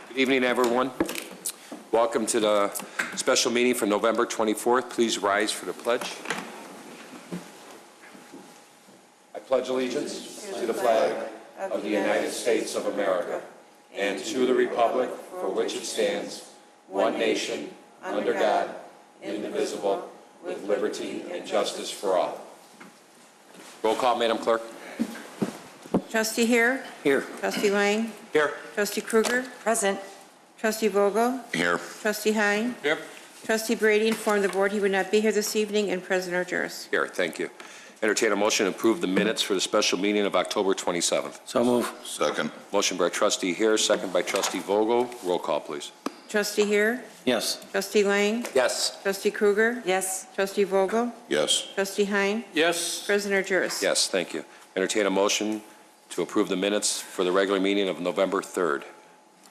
Good evening, everyone. Welcome to the special meeting for November 24th. Please rise for the pledge. I pledge allegiance to the flag of the United States of America and to the republic for which it stands, one nation, under God, indivisible, with liberty and justice for all. Roll call, Madam Clerk. Trustee Here. Here. Trustee Lang. Here. Trustee Kruger. Present. Trustee Vogel. Here. Trustee Hein. Here. Trustee Brady informed the board he would not be here this evening, and President Argyros. Here, thank you. Entertain a motion to approve the minutes for the special meeting of October 27th. So move. Second. Motion by Trustee Here, second by Trustee Vogel. Roll call, please. Trustee Here. Yes. Trustee Lang. Yes. Trustee Kruger. Yes. Trustee Vogel. Yes. Trustee Hein. Yes. President Argyros. Yes, thank you. Entertain a motion to approve the minutes for the regular meeting of November 3rd.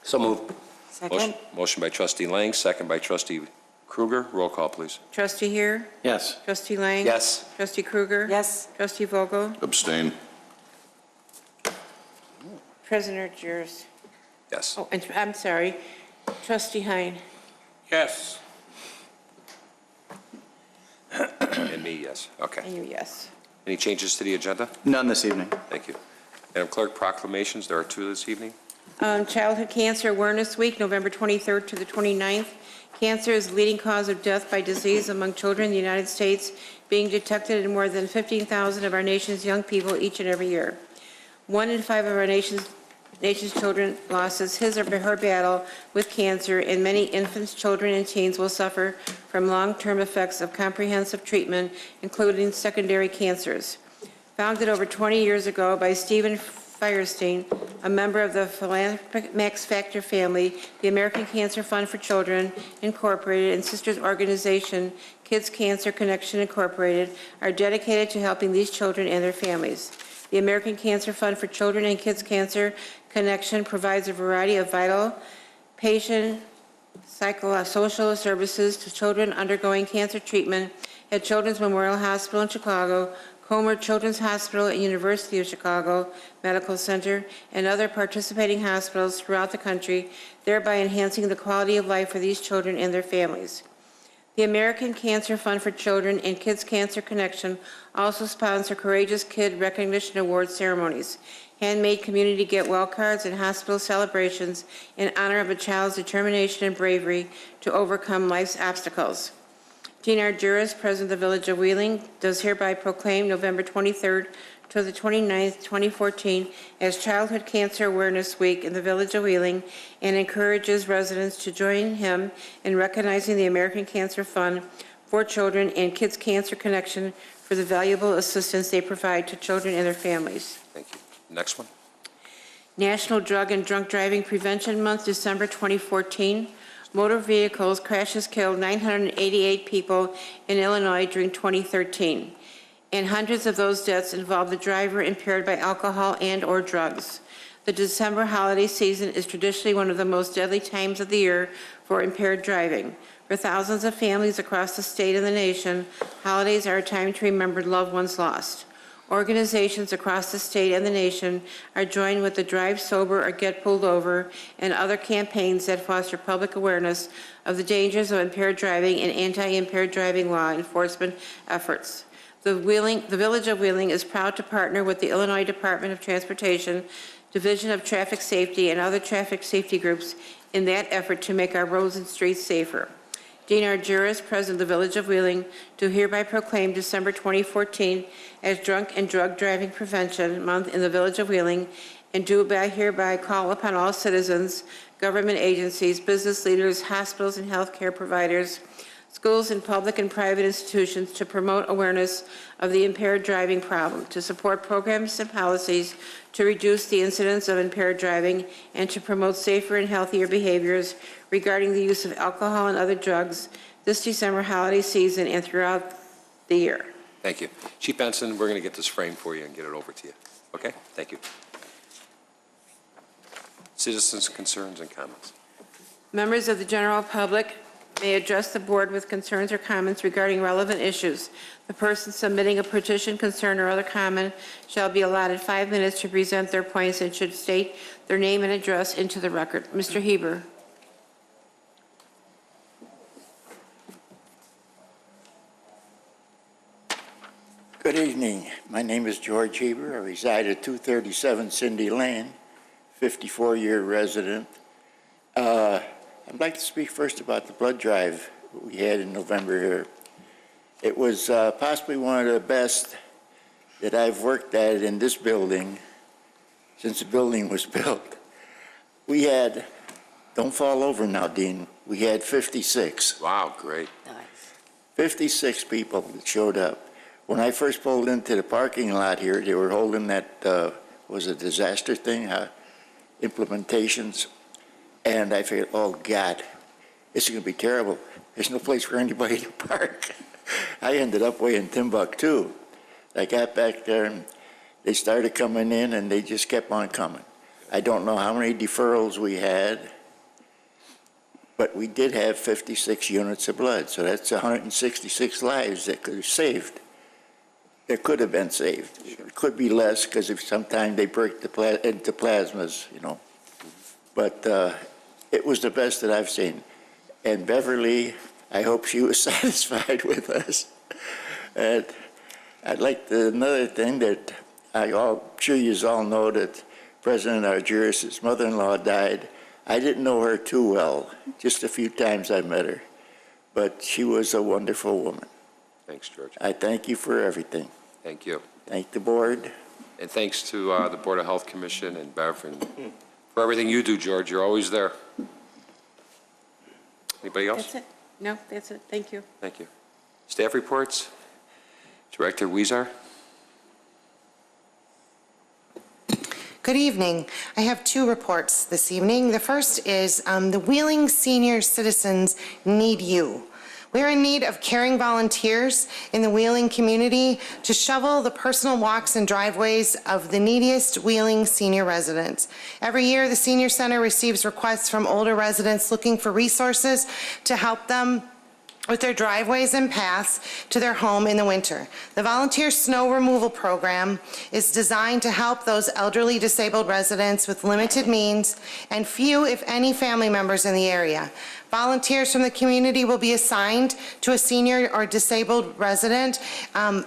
So move. Second. Motion by Trustee Lang, second by Trustee Kruger. Roll call, please. Trustee Here. Yes. Trustee Lang. Yes. Trustee Kruger. Yes. Trustee Vogel. Abstain. President Argyros. Yes. Oh, and I'm sorry. Trustee Hein. Yes. And me, yes. Okay. And you, yes. Any changes to the agenda? None this evening. Thank you. Madam Clerk, proclamations. There are two this evening. Childhood Cancer Awareness Week, November 23rd to the 29th. Cancer is the leading cause of death by disease among children in the United States, being detected in more than 15,000 of our nation's young people each and every year. 1 in 5 of our nation's children loses his or her battle with cancer, and many infants, children, and teens will suffer from long-term effects of comprehensive treatment, including secondary cancers. Founded over 20 years ago by Stephen Firestein, a member of the philanthropic Max Factor family, the American Cancer Fund for Children, Incorporated, and sisters organization, Kids Cancer Connection, Incorporated, are dedicated to helping these children and their families. The American Cancer Fund for Children and Kids Cancer Connection provides a variety of vital patient psychosocial services to children undergoing cancer treatment at Children's Memorial Hospital in Chicago, Comer Children's Hospital at University of Chicago Medical Center, and other participating hospitals throughout the country, thereby enhancing the quality of life for these children and their families. The American Cancer Fund for Children and Kids Cancer Connection also sponsor Courageous Kid Recognition Award ceremonies, handmade community get-well cards, and hospital celebrations in honor of a child's determination and bravery to overcome life's obstacles. Dean Argyros, President of the Village of Wheeling, does hereby proclaim November 23rd to the 29th, 2014 as Childhood Cancer Awareness Week in the Village of Wheeling, and encourages residents to join him in recognizing the American Cancer Fund for Children and Kids Cancer Connection for the valuable assistance they provide to children and their families. Thank you. Next one. National Drug and Drunk Driving Prevention Month, December 2014. Motor vehicles crashes killed 988 people in Illinois during 2013, and hundreds of those deaths involved the driver impaired by alcohol and/or drugs. The December holiday season is traditionally one of the most deadly times of the year for impaired driving. For thousands of families across the state and the nation, holidays are a time to remember loved ones lost. Organizations across the state and the nation are joined with the Drive Sober or Get Pulled Over and other campaigns that foster public awareness of the dangers of impaired driving and anti-impaired driving law enforcement efforts. The Village of Wheeling is proud to partner with the Illinois Department of Transportation, Division of Traffic Safety, and other traffic safety groups in that effort to make our roads and streets safer. Dean Argyros, President of the Village of Wheeling, do hereby proclaim December 2014 as Drunk and Drug Driving Prevention Month in the Village of Wheeling, and do hereby call upon all citizens, government agencies, business leaders, hospitals and healthcare providers, schools and public and private institutions to promote awareness of the impaired driving problem, to support programs and policies to reduce the incidence of impaired driving, and to promote safer and healthier behaviors regarding the use of alcohol and other drugs this December holiday season and throughout the year. Thank you. Chief Benson, we're going to get this framed for you and get it over to you. Okay? Thank you. Citizens' concerns and comments. Members of the general public may address the board with concerns or comments regarding relevant issues. The person submitting a petition, concern, or other comment shall be allotted 5 minutes to present their points and should state their name and address into the record. Mr. Heber. Good evening. My name is George Heber. I reside at 237 Cindy Lane, 54-year resident. I'd like to speak first about the blood drive we had in November here. It was possibly one of the best that I've worked at in this building since the building was built. We had, don't fall over now, Dean, we had 56. Wow, great. 56 people that showed up. When I first pulled into the parking lot here, they were holding that, was a disaster thing, implementations. And I figured, oh God, this is gonna be terrible. There's no place for anybody to park. I ended up way in Timbuktu. I got back there and they started coming in and they just kept on coming. I don't know how many deferrals we had, but we did have 56 units of blood. So that's 166 lives that could have saved. That could have been saved. It could be less because if sometimes they break into plasmas, you know. But it was the best that I've seen. And Beverly, I hope she was satisfied with us. And I'd like to, another thing that I'm sure you all know that President Argyris' mother-in-law died. I didn't know her too well. Just a few times I met her. But she was a wonderful woman. Thanks, George. I thank you for everything. Thank you. Thank the board. And thanks to the Board of Health Commission and Bev and for everything you do, George. You're always there. Anybody else? That's it. No, that's it. Thank you. Thank you. Staff reports. Director Weezer. Good evening. I have two reports this evening. The first is the Wheeling Senior Citizens need you. We're in need of caring volunteers in the Wheeling community to shovel the personal walks and driveways of the neediest Wheeling senior residents. Every year, the Senior Center receives requests from older residents looking for resources to help them with their driveways and paths to their home in the winter. The volunteer snow removal program is designed to help those elderly disabled residents with limited means and few, if any, family members in the area. Volunteers from the community will be assigned to a senior or disabled resident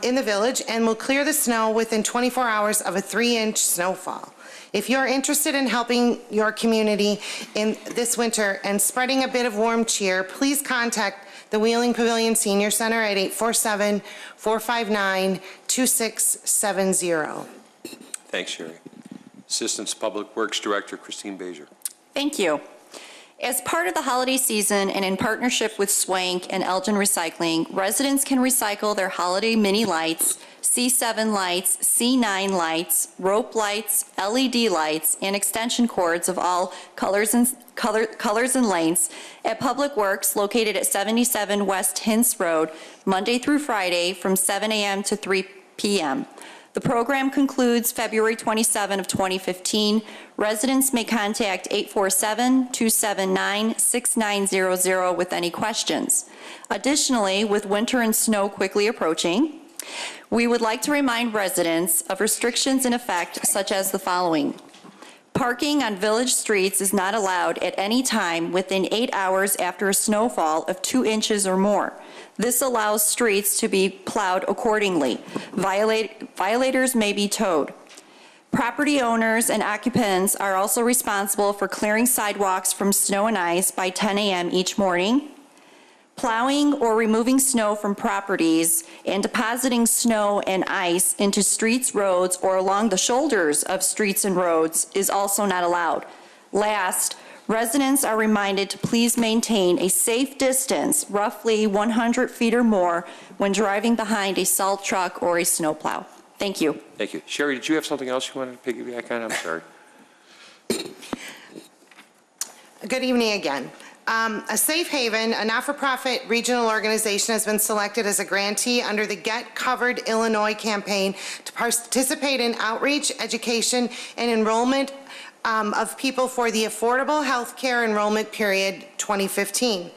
in the village and will clear the snow within 24 hours of a 3-inch snowfall. If you're interested in helping your community in this winter and spreading a bit of warm cheer, please contact the Wheeling Pavilion Senior Center at 847-459-2670. Thanks, Sherry. Assistant Public Works Director Christine Bazier. Thank you. As part of the holiday season and in partnership with Swank and Elgin Recycling, residents can recycle their holiday mini lights, C7 lights, C9 lights, rope lights, LED lights, and extension cords of all colors and lengths at Public Works located at 77 West Hintz Road, Monday through Friday from 7 a.m. to 3 p.m. The program concludes February 27 of 2015. Residents may contact 847-279-6900 with any questions. Additionally, with winter and snow quickly approaching, we would like to remind residents of restrictions in effect such as the following. Parking on village streets is not allowed at any time within 8 hours after a snowfall of 2 inches or more. This allows streets to be plowed accordingly. Violators may be towed. Property owners and occupants are also responsible for clearing sidewalks from snow and ice by 10 a.m. each morning. Plowing or removing snow from properties and depositing snow and ice into streets, roads, or along the shoulders of streets and roads is also not allowed. Last, residents are reminded to please maintain a safe distance, roughly 100 feet or more, when driving behind a salt truck or a snowplow. Thank you. Thank you. Sherry, did you have something else you wanted to piggyback on? I'm sorry. Good evening again. A Safe Haven, a not-for-profit regional organization, has been selected as a grantee under the Get Covered Illinois campaign to participate in outreach, education, and enrollment of people for the Affordable Health Care Enrollment Period 2015.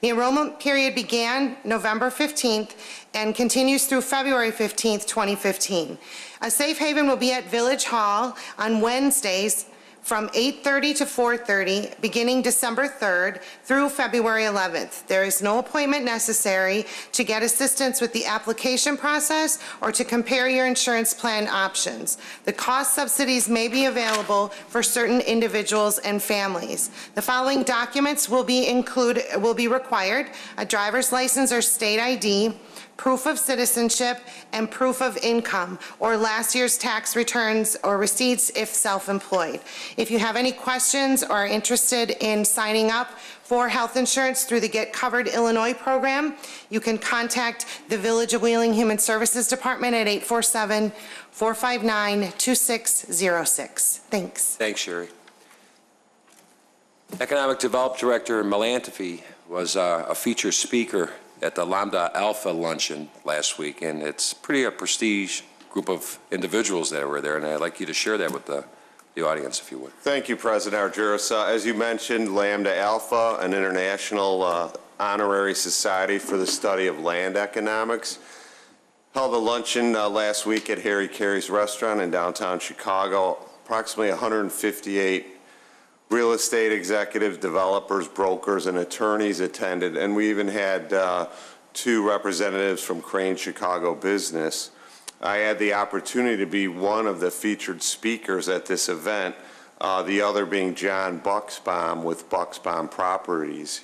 The enrollment period began November 15th and continues through February 15th, 2015. A safe haven will be at Village Hall on Wednesdays from 8:30 to 4:30, beginning December 3rd through February 11th. There is no appointment necessary to get assistance with the application process or to compare your insurance plan options. The cost subsidies may be available for certain individuals and families. The following documents will be required: a driver's license or state ID, proof of citizenship, and proof of income, or last year's tax returns or receipts if self-employed. If you have any questions or are interested in signing up for health insurance through the Get Covered Illinois program, you can contact the Village of Wheeling Human Services Department at 847-459-2606. Thanks. Thanks, Sherry. Economic Development Director Melantefe was a featured speaker at the Lambda Alpha luncheon last week, and it's pretty a prestige group of individuals that were there, and I'd like you to share that with the audience, if you would. Thank you, President Argyros. As you mentioned, Lambda Alpha, an international honorary society for the study of land economics, held a luncheon last week at Harry Carey's restaurant in downtown Chicago. Approximately 158 real estate executives, developers, brokers, and attorneys attended, and we even had 2 representatives from Crane Chicago Business. I had the opportunity to be one of the featured speakers at this event, the other being John Buxbaum with Buxbaum Properties.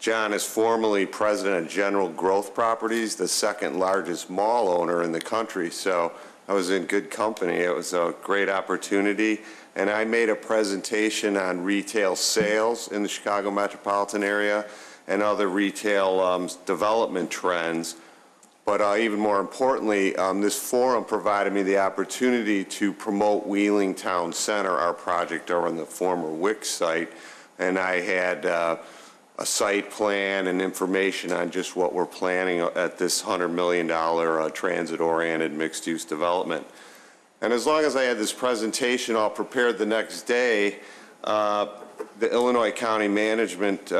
John is formerly president of General Growth Properties, the second largest mall owner in the country, so I was in good company. It was a great opportunity. And I made a presentation on retail sales in the Chicago metropolitan area and other retail development trends. But even more importantly, this forum provided me the opportunity to promote Wheeling Town Center, our project over on the former Wix site. And I had a site plan and information on just what we're planning at this $100 million transit-oriented mixed-use development. And as long as I had this presentation all prepared the next day, the Illinois County Management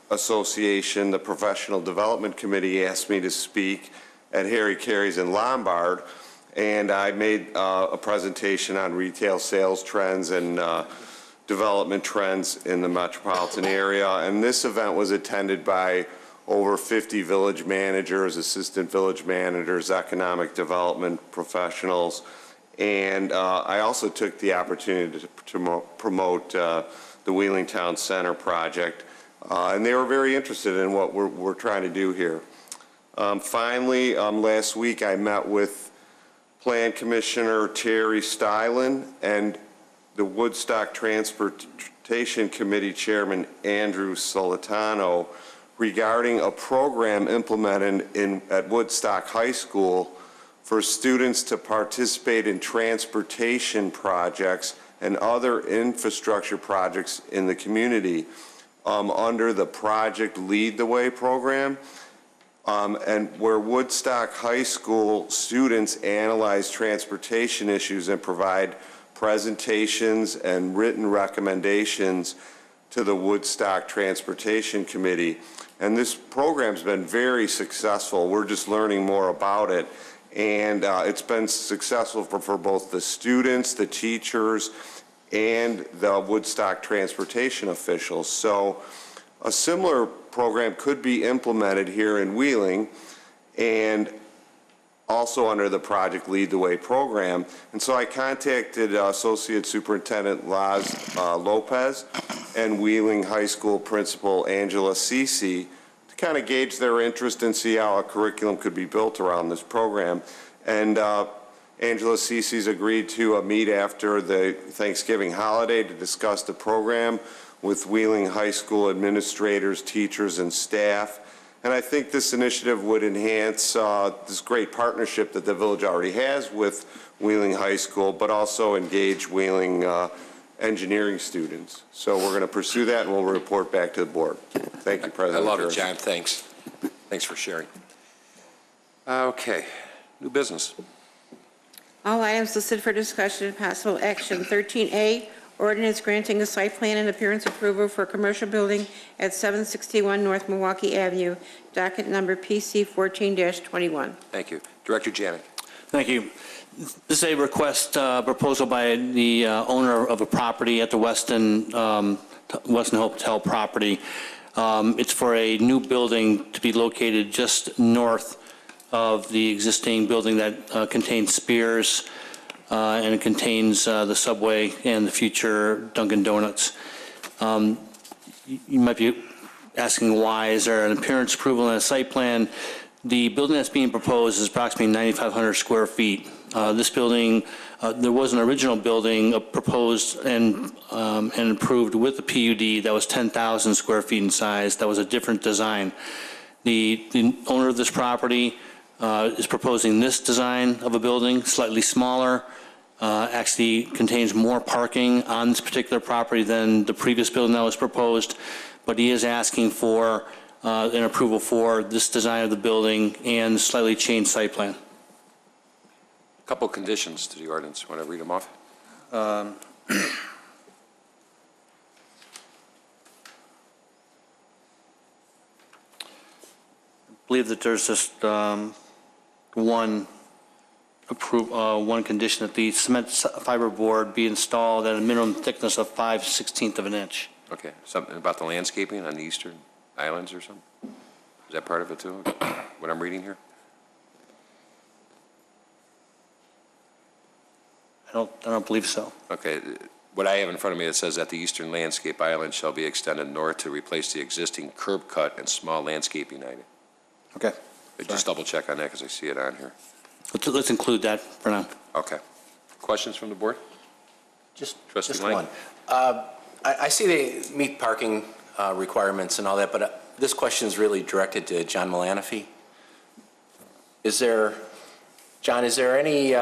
Association, the Professional Development Committee, asked me to speak at Harry Carey's in Lombard, and I made a presentation on retail sales trends and development trends in the metropolitan area. And this event was attended by over 50 village managers, assistant village managers, economic development professionals, and I also took the opportunity to promote the Wheeling Town Center project, and they were very interested in what we're trying to do here. Finally, last week I met with Plan Commissioner Terry Stylen and the Woodstock Transportation Committee Chairman Andrew Solitano regarding a program implemented at Woodstock High School for students to participate in transportation projects and other infrastructure projects in the community under the Project Lead the Way program, and where Woodstock High School students analyze transportation issues and provide presentations and written recommendations to the Woodstock Transportation Committee. And this program's been very successful. We're just learning more about it. And it's been successful for both the students, the teachers, and the Woodstock transportation officials. So a similar program could be implemented here in Wheeling and also under the Project Lead the Way program. And so I contacted Associate Superintendent Laz Lopez and Wheeling High School Principal Angela Cece to kind of gauge their interest and see how a curriculum could be built around this program. And Angela Cece's agreed to meet after the Thanksgiving holiday to discuss the program with Wheeling High School administrators, teachers, and staff. And I think this initiative would enhance this great partnership that the village already has with Wheeling High School, but also engage Wheeling engineering students. So we're going to pursue that, and we'll report back to the board. Thank you, President. I love it, John. Thanks. Thanks for sharing. Okay. New business. All items listed for discussion and possible action. 13A, Ordinance granting a site plan and appearance approval for a commercial building at 761 North Milwaukee Avenue, docket number PC 14-21. Thank you. Director Janik. Thank you. This is a request proposal by the owner of a property at the Weston Hotel property. It's for a new building to be located just north of the existing building that contains Spears, and it contains the Subway and the future Dunkin' Donuts. You might be asking why. Is there an appearance approval and a site plan? The building that's being proposed is approximately 9,500 square feet. This building, there was an original building proposed and approved with the PUD that was 10,000 square feet in size. That was a different design. The owner of this property is proposing this design of a building, slightly smaller, actually contains more parking on this particular property than the previous building that was proposed, but he is asking for an approval for this design of the building and slightly changed site plan. A couple conditions to the ordinance. Want to read them off? I believe that there's just one condition, that the cement fiber board be installed at a minimum thickness of 5/16 of an inch. Okay. Something about the landscaping on the eastern islands or something? Is that part of it too, what I'm reading here? I don't believe so. Okay. What I have in front of me, it says that the eastern landscape island shall be extended north to replace the existing curb cut and small landscaping area. Okay. Just double check on that because I see it on here. Let's include that for now. Okay. Questions from the board? Just Trustee Lang? one. I see they meet parking requirements and all that, but this question is really directed to John Malanofi. John, is there any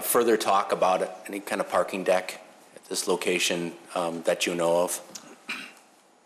further talk about any kind of parking deck at this location that you know of?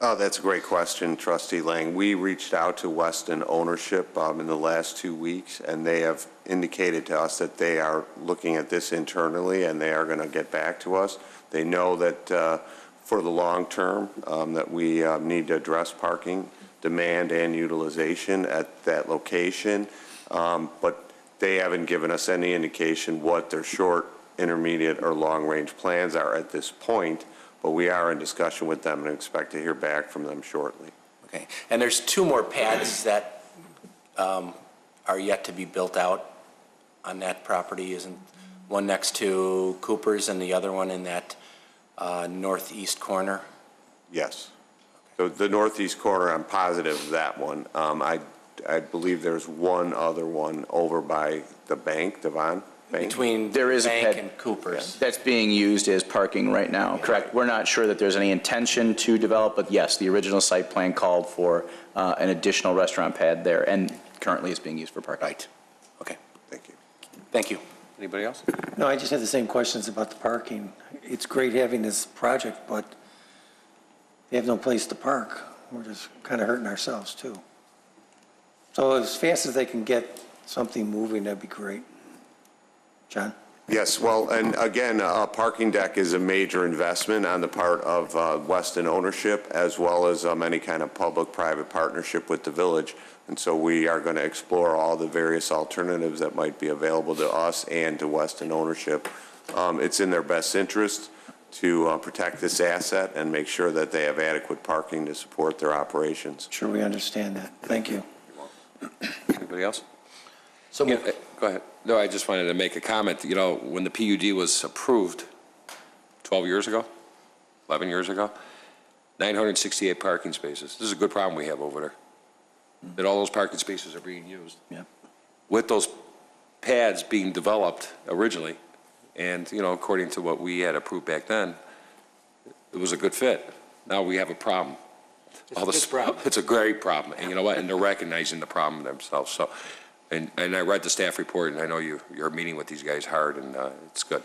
Oh, that's a great question, Trustee Lang. We reached out to Weston ownership in the last 2 weeks, and they have indicated to us that they are looking at this internally, and they are going to get back to us. They know that for the long term, that we need to address parking demand and utilization at that location, but they haven't given us any indication what their short, intermediate, or long-range plans are at this point. But we are in discussion with them and expect to hear back from them shortly. Okay. And there's 2 more pads that are yet to be built out on that property, isn't one next to Cooper's and the other one in that northeast corner? Yes. So the northeast corner, I'm positive of that one. I believe there's one other one over by the bank, Devon Bank. Between There is a Bank pad. and Cooper's. That's being used as parking right now, correct? We're not sure that there's any intention to develop, but yes, the original site plan called for an additional restaurant pad there, and currently it's being used for parking. Right. Okay. Thank you. Thank you. Anybody else? No, I just had the same questions about the parking. It's great having this project, but they have no place to park. We're just kind of hurting ourselves, too. So as fast as they can get something moving, that'd be great. John? Yes, well, and again, a parking deck is a major investment on the part of Weston ownership, as well as any kind of public-private partnership with the village. And so we are going to explore all the various alternatives that might be available to us and to Weston ownership. It's in their best interest to protect this asset and make sure that they have adequate parking to support their operations. Sure, we understand that. Thank you. Anybody else? So Yeah, go ahead. No, I just wanted to make a comment. You know, when the PUD was approved 12 years ago, 11 years ago, 968 parking spaces. This is a good problem we have over there, that all those parking spaces are being used. Yeah. With those pads being developed originally, and, you know, according to what we had approved back then, it was a good fit. Now we have a problem. It's a great problem, and you know what? And they're recognizing the problem themselves. So, and I read the staff report, and I know you're meeting with these guys hard, and it's good.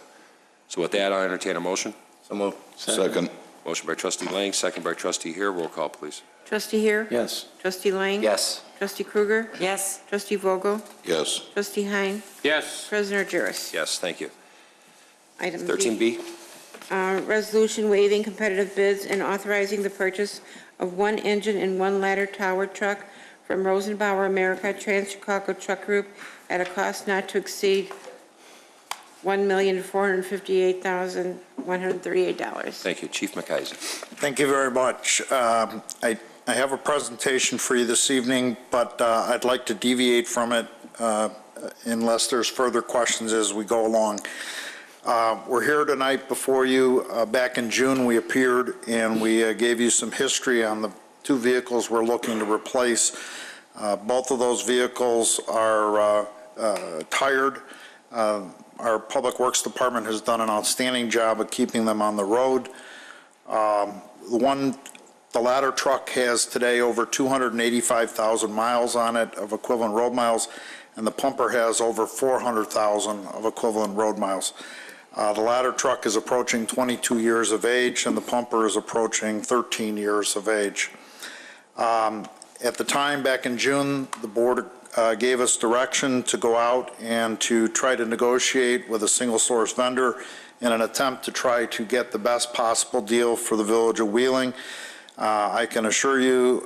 So with that, I'll entertain a motion. So move. Second. Motion by Trustee Lang, second by Trustee Here. Roll call, please. Trustee Here? Yes. Trustee Lang? Yes. Trustee Krueger? Yes. Trustee Vogel? Yes. Trustee Hein? Yes. President Juris? Yes, thank you. Item B. 13B. resolution waiving competitive bids and authorizing the purchase of one engine and one ladder tower truck from Rosenbauer America Trans-Chicago Truck Group at a cost not to exceed $1,458,138. Thank you. Chief McKaiser. Thank you very much. I have a presentation for you this evening, but I'd like to deviate from it unless there's further questions as we go along. We're here tonight before you. Back in June, we appeared and we gave you some history on the two vehicles we're looking to replace. Both of those vehicles are tired. Our Public Works Department has done an outstanding job of keeping them on the road. The ladder truck has today over 285,000 miles on it of equivalent road miles, and the pumper has over 400,000 of equivalent road miles. The ladder truck is approaching 22 years of age, and the pumper is approaching 13 years of age. At the time, back in June, the board gave us direction to go out and to try to negotiate with a single source vendor in an attempt to try to get the best possible deal for the Village of Wheeling. I can assure you,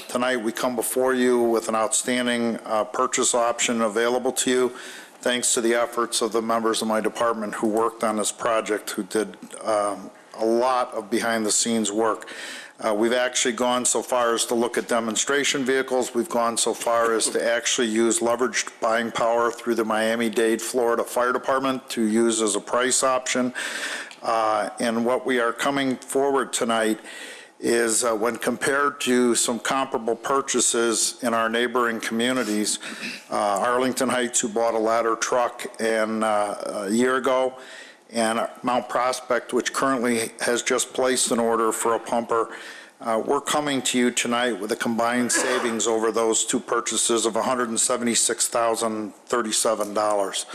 tonight we come before you with an outstanding purchase option available to you, thanks to the efforts of the members of my department who worked on this project, who did a lot of behind-the-scenes work. We've actually gone so far as to look at demonstration vehicles. We've gone so far as to actually use leveraged buying power through the Miami-Dade, Florida Fire Department to use as a price option. And what we are coming forward tonight is when compared to some comparable purchases in our neighboring communities, Arlington Heights, who bought a ladder truck a year ago, and Mount Prospect, which currently has just placed an order for a pumper, we're coming to you tonight with a combined savings over those two purchases of $176,037.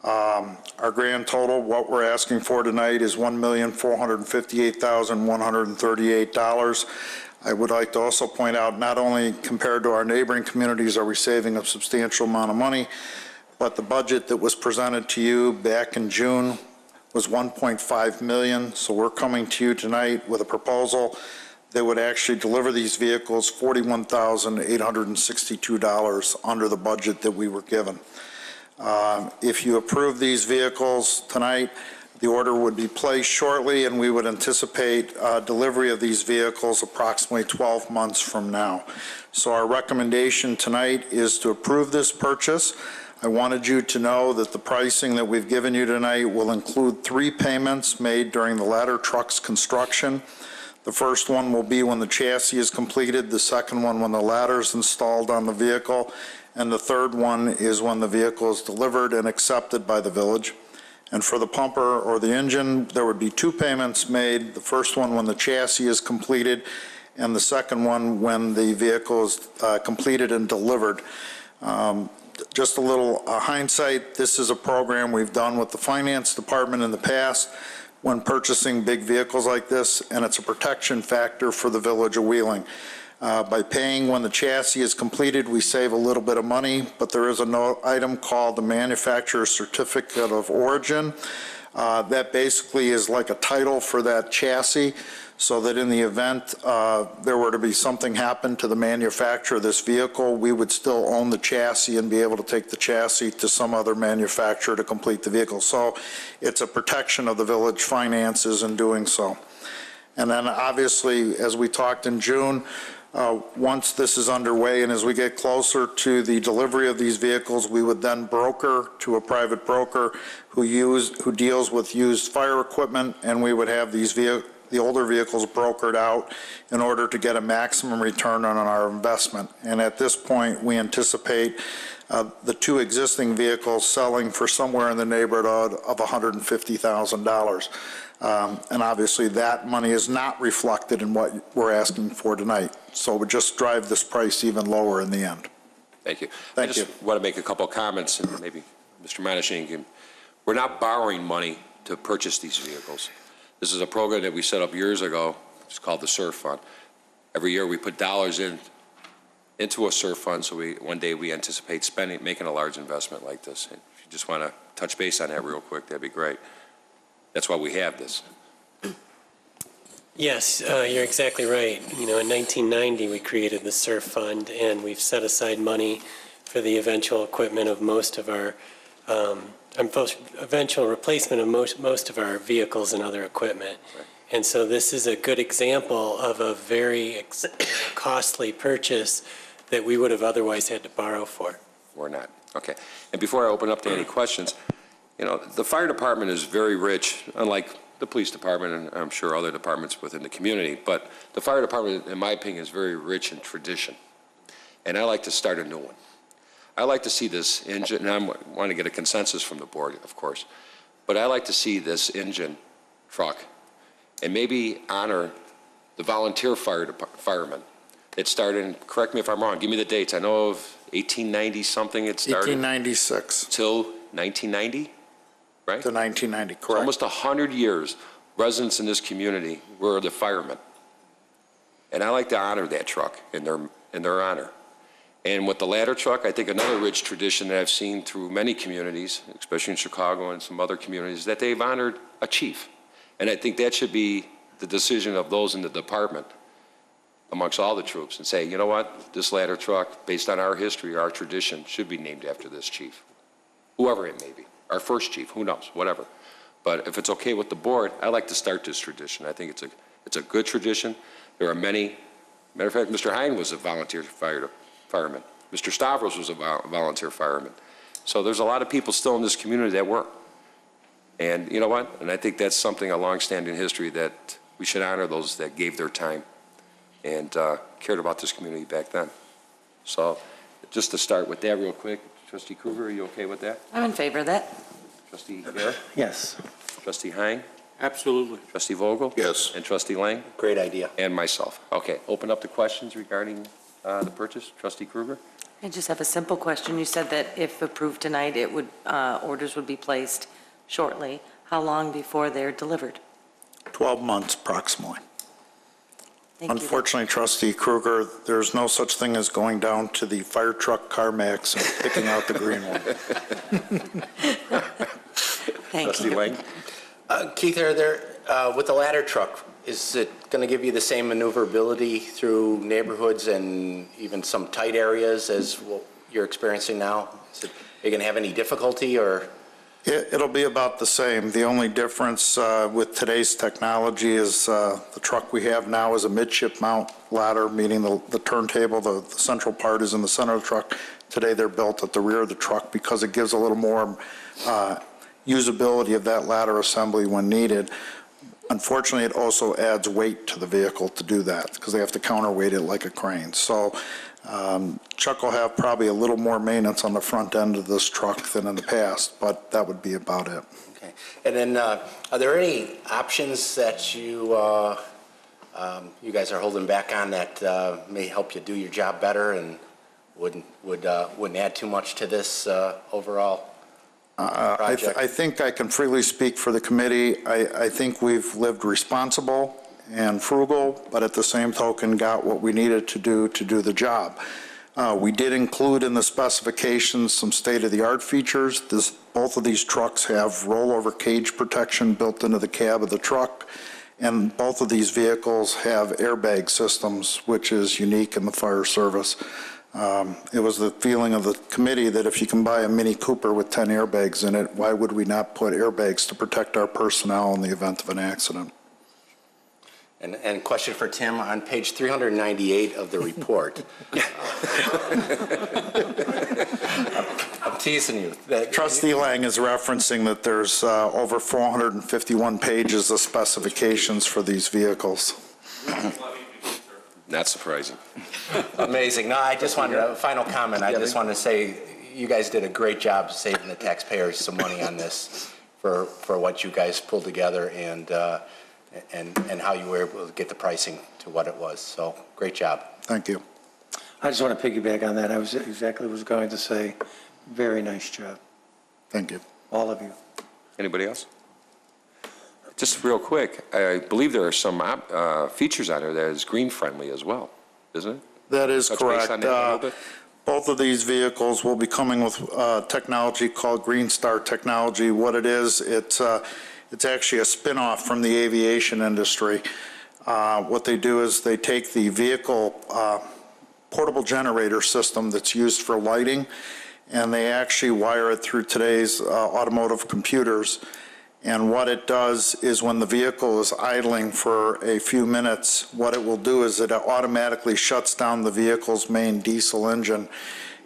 Our grand total, what we're asking for tonight, is $1,458,138. I would like to also point out, not only compared to our neighboring communities are we saving a substantial amount of money, but the budget that was presented to you back in June was $1.5 million. So we're coming to you tonight with a proposal that would actually deliver these vehicles $41,862 under the budget that we were given. If you approve these vehicles tonight, the order would be placed shortly, and we would anticipate delivery of these vehicles approximately 12 months from now. So our recommendation tonight is to approve this purchase. I wanted you to know that the pricing that we've given you tonight will include 3 payments made during the ladder truck's construction. The first one will be when the chassis is completed, the second one when the ladder is installed on the vehicle, and the third one is when the vehicle is delivered and accepted by the village. And for the pumper or the engine, there would be 2 payments made, the first one when the chassis is completed, and the second one when the vehicle is completed and delivered. Just a little hindsight, this is a program we've done with the finance department in the past when purchasing big vehicles like this, and it's a protection factor for the Village of Wheeling. By paying when the chassis is completed, we save a little bit of money, but there is an item called the Manufacturer's Certificate of Origin. That basically is like a title for that chassis, so that in the event there were to be something happen to the manufacturer of this vehicle, we would still own the chassis and be able to take the chassis to some other manufacturer to complete the vehicle. So it's a protection of the village finances in doing so. And then obviously, as we talked in June, once this is underway and as we get closer to the delivery of these vehicles, we would then broker to a private broker who deals with used fire equipment, and we would have the older vehicles brokered out in order to get a maximum return on our investment. And at this point, we anticipate the 2 existing vehicles selling for somewhere in the neighborhood of $150,000. And obviously that money is not reflected in what we're asking for tonight. So it would just drive this price even lower in the end. Thank you. Thank I just want to make a couple of comments, and maybe Mr. Monishing can. We're not borrowing money to purchase these vehicles. This is a program that we set up years ago. It's called the SURF Fund. Every year we put dollars into a SURF fund, so one day we anticipate making a large investment like this. And if you just want to touch base on that real quick, that'd be great. That's why we have this. Yes, you're exactly right. You know, in 1990, we created the SURF Fund, and we've set aside money for the eventual equipment of most of our, eventual replacement of most of our vehicles and other equipment. And so this is a good example of a very costly purchase that we would have otherwise had to borrow for. Or not. Okay. And before I open up to any questions, you know, the fire department is very rich, unlike the police department and I'm sure other departments within the community, but the fire department, in my opinion, is very rich in tradition. And I like to start a new one. I like to see this engine, and I want to get a consensus from the board, of course, but I like to see this engine truck and maybe honor the volunteer firemen. It started, correct me if I'm wrong, give me the dates. I know of 1890 something it started. 1896 Till 1990, right? to 1990, So correct. almost 100 years, residents in this community were the firemen. And I like to honor that truck in their honor. And with the ladder truck, I think another rich tradition that I've seen through many communities, especially in Chicago and some other communities, that they've honored a chief. And I think that should be the decision of those in the department amongst all the troops and say, you know what, this ladder truck, based on our history, our tradition, should be named after this chief, whoever it may be, our first chief, who knows, whatever. But if it's okay with the board, I like to start this tradition. I think it's a good tradition. There are many, matter of fact, Mr. Hine was a volunteer fireman. Mr. Stavros was a volunteer fireman. So there's a lot of people still in this community that work. And you know what? And I think that's something, a long-standing history, that we should honor those that gave their time and cared about this community back then. So just to start with that real quick, Trustee Kruger, are you okay with that? I'm in favor of that. Trustee Bear? Yes. Trustee Hine? Absolutely. Trustee Vogel? Yes. And Trustee Lang? Great idea. And myself. Okay, open up the questions regarding the purchase. Trustee Kruger? I just have a simple question. You said that if approved tonight, it would, orders would be placed shortly. How long before they're delivered? 12 months approximately. Thank you. Unfortunately, Trustee Kruger, there's no such thing as going down to the fire truck CarMax and picking out the green one. Thank Trustee you. Lang? Keith, are there, with the ladder truck, is it going to give you the same maneuverability through neighborhoods and even some tight areas as what you're experiencing now? Are you going to have any difficulty or? It'll be about the same. The only difference with today's technology is the truck we have now is a midship mount ladder, meaning the turntable, the central part is in the center of the truck. Today they're built at the rear of the truck because it gives a little more usability of that ladder assembly when needed. Unfortunately, it also adds weight to the vehicle to do that because they have to counterweight it like a crane. So Chuck will have probably a little more maintenance on the front end of this truck than in the past, but that would be about it. Okay. And then are there any options that you guys are holding back on that may help you do your job better and wouldn't add too much to this overall project? I think I can freely speak for the committee. I think we've lived responsible and frugal, but at the same token got what we needed to do the job. We did include in the specifications some state-of-the-art features. Both of these trucks have rollover cage protection built into the cab of the truck, and both of these vehicles have airbag systems, which is unique in the fire service. It was the feeling of the committee that if you can buy a Mini Cooper with 10 airbags in it, why would we not put airbags to protect our personnel in the event of an accident? And question for Tim, on page 398 of the report. I'm teasing you. Trustee Lang is referencing that there's over 451 pages of specifications for these vehicles. Not surprising. Amazing. No, I just wanted a final comment. I just wanted to say you guys did a great job saving the taxpayers some money on this for what you guys pulled together and how you were able to get the pricing to what it was. So great job. Thank you. I just want to piggyback on that. I was exactly was going to say, very nice job. Thank you. All of you. Anybody else? Just real quick, I believe there are some features on there that is green friendly as well, isn't it? That is Touch base correct. on that a little bit? Both of these vehicles will be coming with technology called Green Star technology. What it is, it's actually a spin-off from the aviation industry. What they do is they take the vehicle portable generator system that's used for lighting, and they actually wire it through today's automotive computers. And what it does is when the vehicle is idling for a few minutes, what it will do is it automatically shuts down the vehicle's main diesel engine,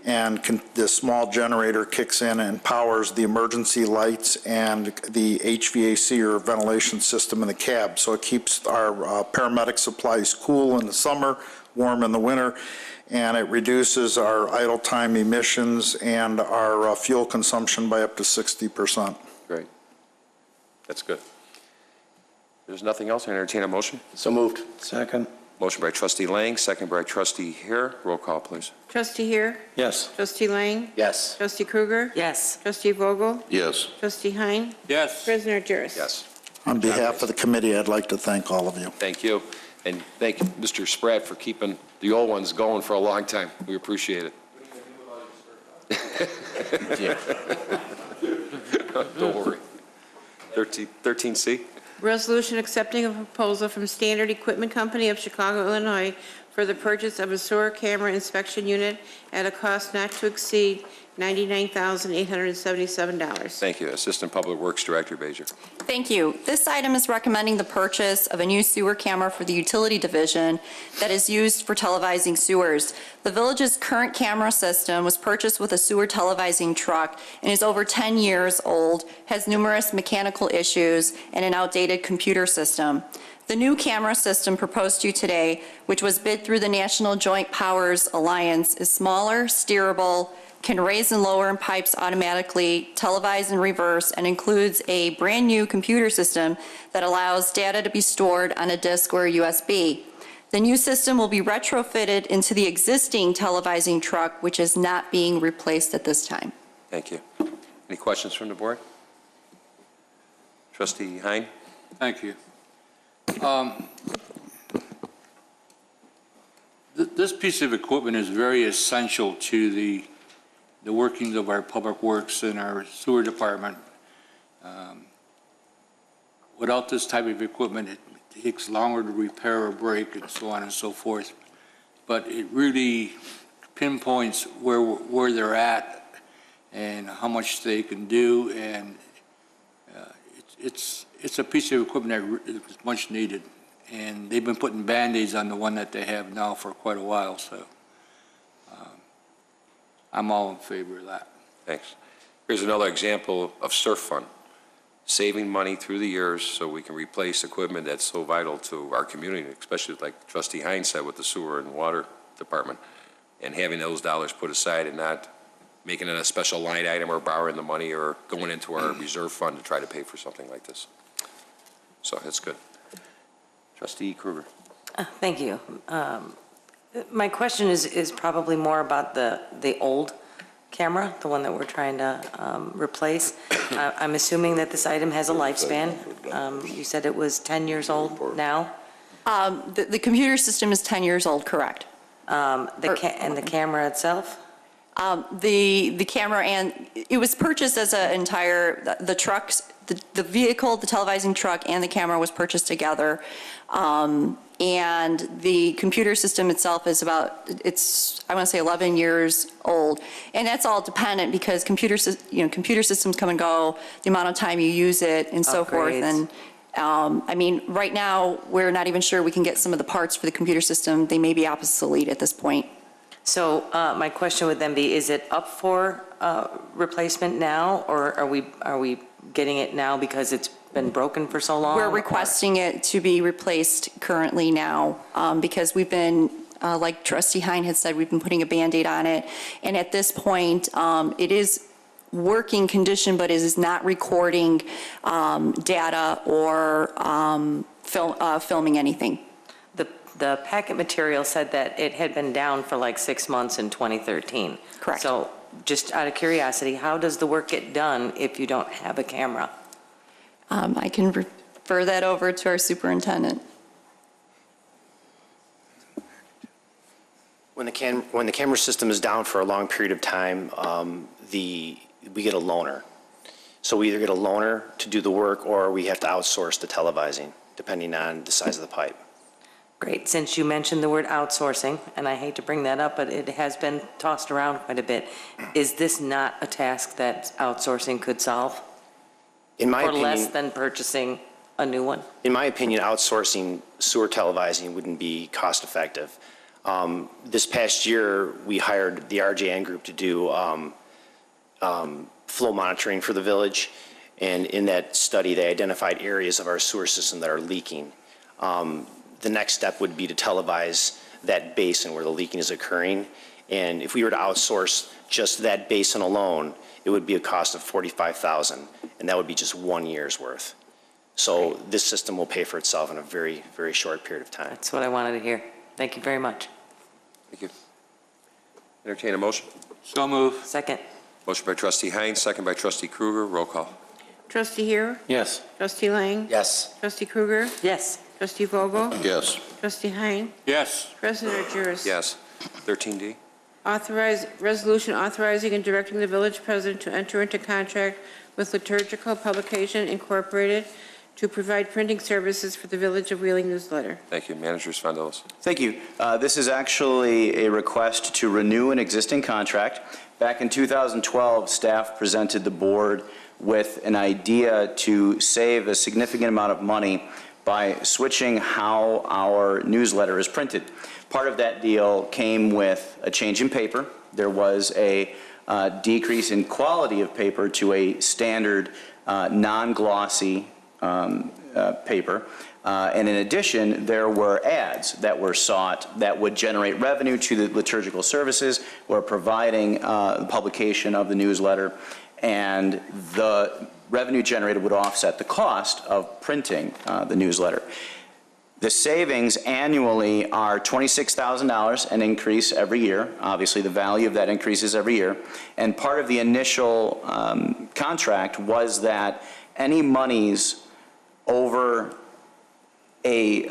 and the small generator kicks in and powers the emergency lights and the HVAC or ventilation system in the cab. So it keeps our paramedic supplies cool in the summer, warm in the winter, and it reduces our idle time emissions and our fuel consumption by up to 60%. Great. That's good. There's nothing else. I entertain a motion. So moved. Second. Motion by trustee Lang, second by trustee Hare. Roll call, please. Trustee Heer? Yes. Trustee Lang? Yes. Trustee Krueger? Yes. Trustee Vogel? Yes. Trustee Hein? Yes. Prisoner Juris? Yes. On behalf of the committee, I'd like to thank all of you. Thank you. And thank you, Mr. Spratt, for keeping the old ones going for a long time. We appreciate it. Don't worry. 13C. Resolution accepting a proposal from Standard Equipment Company of Chicago, Illinois for the purchase of a sewer camera inspection unit at a cost not to exceed $99,877. Thank you. Assistant Public Works Director Bajer. Thank you. This item is recommending the purchase of a new sewer camera for the utility division that is used for televising sewers. The village's current camera system was purchased with a sewer televising truck and is over 10 years old, has numerous mechanical issues, and an outdated computer system. The new camera system proposed to you today, which was bid through the National Joint Powers Alliance, is smaller, steerable, can raise and lower in pipes automatically, televise in reverse, and includes a brand-new computer system that allows data to be stored on a disk or a USB. The new system will be retrofitted into the existing televising truck, which is not being replaced at this time. Thank you. Any questions from the board? Trustee Hein? Thank you. This piece of equipment is very essential to the workings of our public works and our sewer department. Without this type of equipment, it takes longer to repair or break and so on and so forth. But it really pinpoints where they're at and how much they can do, and it's a piece of equipment that is much needed. And they've been putting Band-Aids on the one that they have now for quite a while, so I'm all in favor of that. Thanks. Here's another example of SURF Fund, saving money through the years so we can replace equipment that's so vital to our community, especially like Trustee Hein said with the sewer and water department, and having those dollars put aside and not making it a special line item or borrowing the money or going into our reserve fund to try to pay for something like this. So that's good. Trustee Krueger. Thank you. My question is probably more about the old camera, the one that we're trying to replace. I'm assuming that this item has a lifespan. You said it was 10 years old now? The computer system is 10 years old, correct. And the camera itself? The camera, and it was purchased as an entire, the trucks, the vehicle, the televising truck, and the camera was purchased together. And the computer system itself is about, I want to say 11 years old. And that's all dependent because computer systems come and go, the amount of time you use it and so forth. And I mean, right now, we're not even sure we can get some of the parts for the computer system. They may be obsolete at this point. So my question would then be, is it up for replacement now, or are we getting it now because it's been broken for so long? We're requesting it to be replaced currently now because we've been, like Trustee Hein had said, we've been putting a Band-Aid on it. And at this point, it is working condition, but it is not recording data or filming anything. The packet material said that it had been down for like 6 months in 2013. Correct. So just out of curiosity, how does the work get done if you don't have a camera? I can refer that over to our superintendent. When the camera system is down for a long period of time, we get a loaner. So we either get a loaner to do the work or we have to outsource the televising, depending on the size of the pipe. Great. Since you mentioned the word outsourcing, and I hate to bring that up, but it has been tossed around quite a bit, is this not a task that outsourcing could solve? In my For opinion, less than purchasing a new one? in my opinion, outsourcing sewer televising wouldn't be cost effective. This past year, we hired the RJN group to do flow monitoring for the village. And in that study, they identified areas of our sewer system that are leaking. The next step would be to televise that basin where the leaking is occurring. And if we were to outsource just that basin alone, it would be a cost of $45,000, and that would be just 1 year's worth. So this system will pay for itself in a very, very short period of time. That's what I wanted to hear. Thank you very much. Thank you. Entertain a motion. So move. Second. Motion by trustee Hines, second by trustee Kruger. Roll call. Trustee Heer? Yes. Trustee Lang? Yes. Trustee Kruger? Yes. Trustee Vogel? Yes. Trustee Hein? Yes. President Argyros? Yes. 13D. Resolution authorizing and directing the village president to enter into contract with Liturgical Publication Incorporated to provide printing services for the Village of Wheeling newsletter. Thank you. Manager Svendelis. Thank you. This is actually a request to renew an existing contract. Back in 2012, staff presented the board with an idea to save a significant amount of money by switching how our newsletter is printed. Part of that deal came with a change in paper. There was a decrease in quality of paper to a standard non-glossy paper. And in addition, there were ads that were sought that would generate revenue to the liturgical services who are providing the publication of the newsletter, and the revenue generated would offset the cost of printing the newsletter. The savings annually are $26,000, an increase every year. Obviously, the value of that increases every year. And part of the initial contract was that any monies over a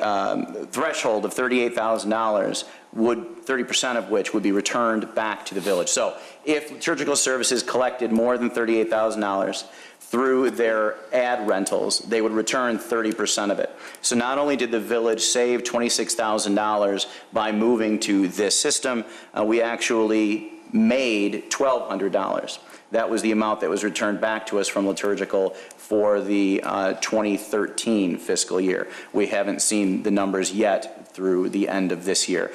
threshold of $38,000 would 30% of which would be returned back to the village. So if liturgical services collected more than $38,000 through their ad rentals, they would return 30% of it. So not only did the village save $26,000 by moving to this system, we actually made $1,200. That was the amount that was returned back to us from liturgical for the 2013 fiscal year. We haven't seen the numbers yet through the end of this year.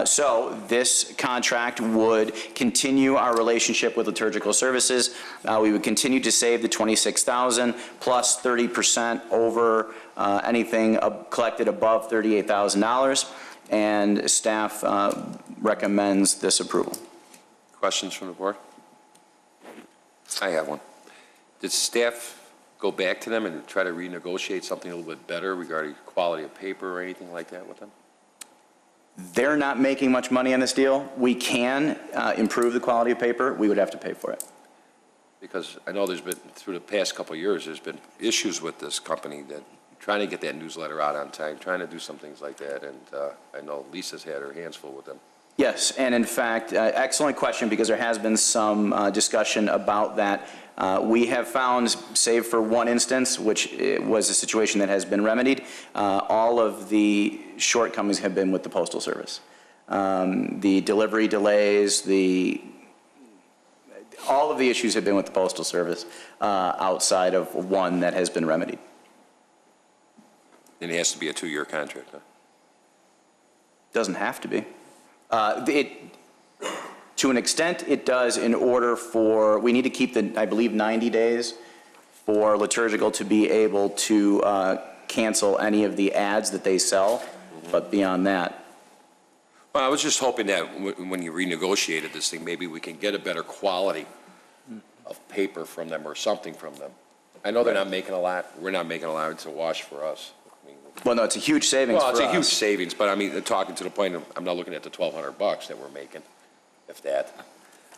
So this contract would continue our relationship with liturgical services. We would continue to save the $26,000 plus 30% over anything collected above $38,000, and staff recommends this approval. Questions from the board? I have one. Did staff go back to them and try to renegotiate something a little bit better regarding quality of paper or anything like that with them? They're not making much money on this deal. We can improve the quality of paper. We would have to pay for it. Because I know there's been, through the past couple of years, there's been issues with this company that trying to get that newsletter out on time, trying to do some things like that, and I know Lisa's had her hands full with them. Yes, and in fact, excellent question, because there has been some discussion about that. We have found, save for one instance, which was a situation that has been remedied, all of the shortcomings have been with the Postal Service. The delivery delays, all of the issues have been with the Postal Service outside of one that has been remedied. And it has to be a 2-year contract, huh? Doesn't have to be. To an extent, it does, in order for, we need to keep the, I believe, 90 days for liturgical to be able to cancel any of the ads that they sell, but beyond that. Well, I was just hoping that when you renegotiated this thing, maybe we can get a better quality of paper from them or something from them. I know they're not making a lot. We're not making a lot. It's a wash for us. Well, no, it's a huge savings for us. Well, it's a huge savings, but I mean, talking to the point of, I'm not looking at the $1,200 that we're making, if that.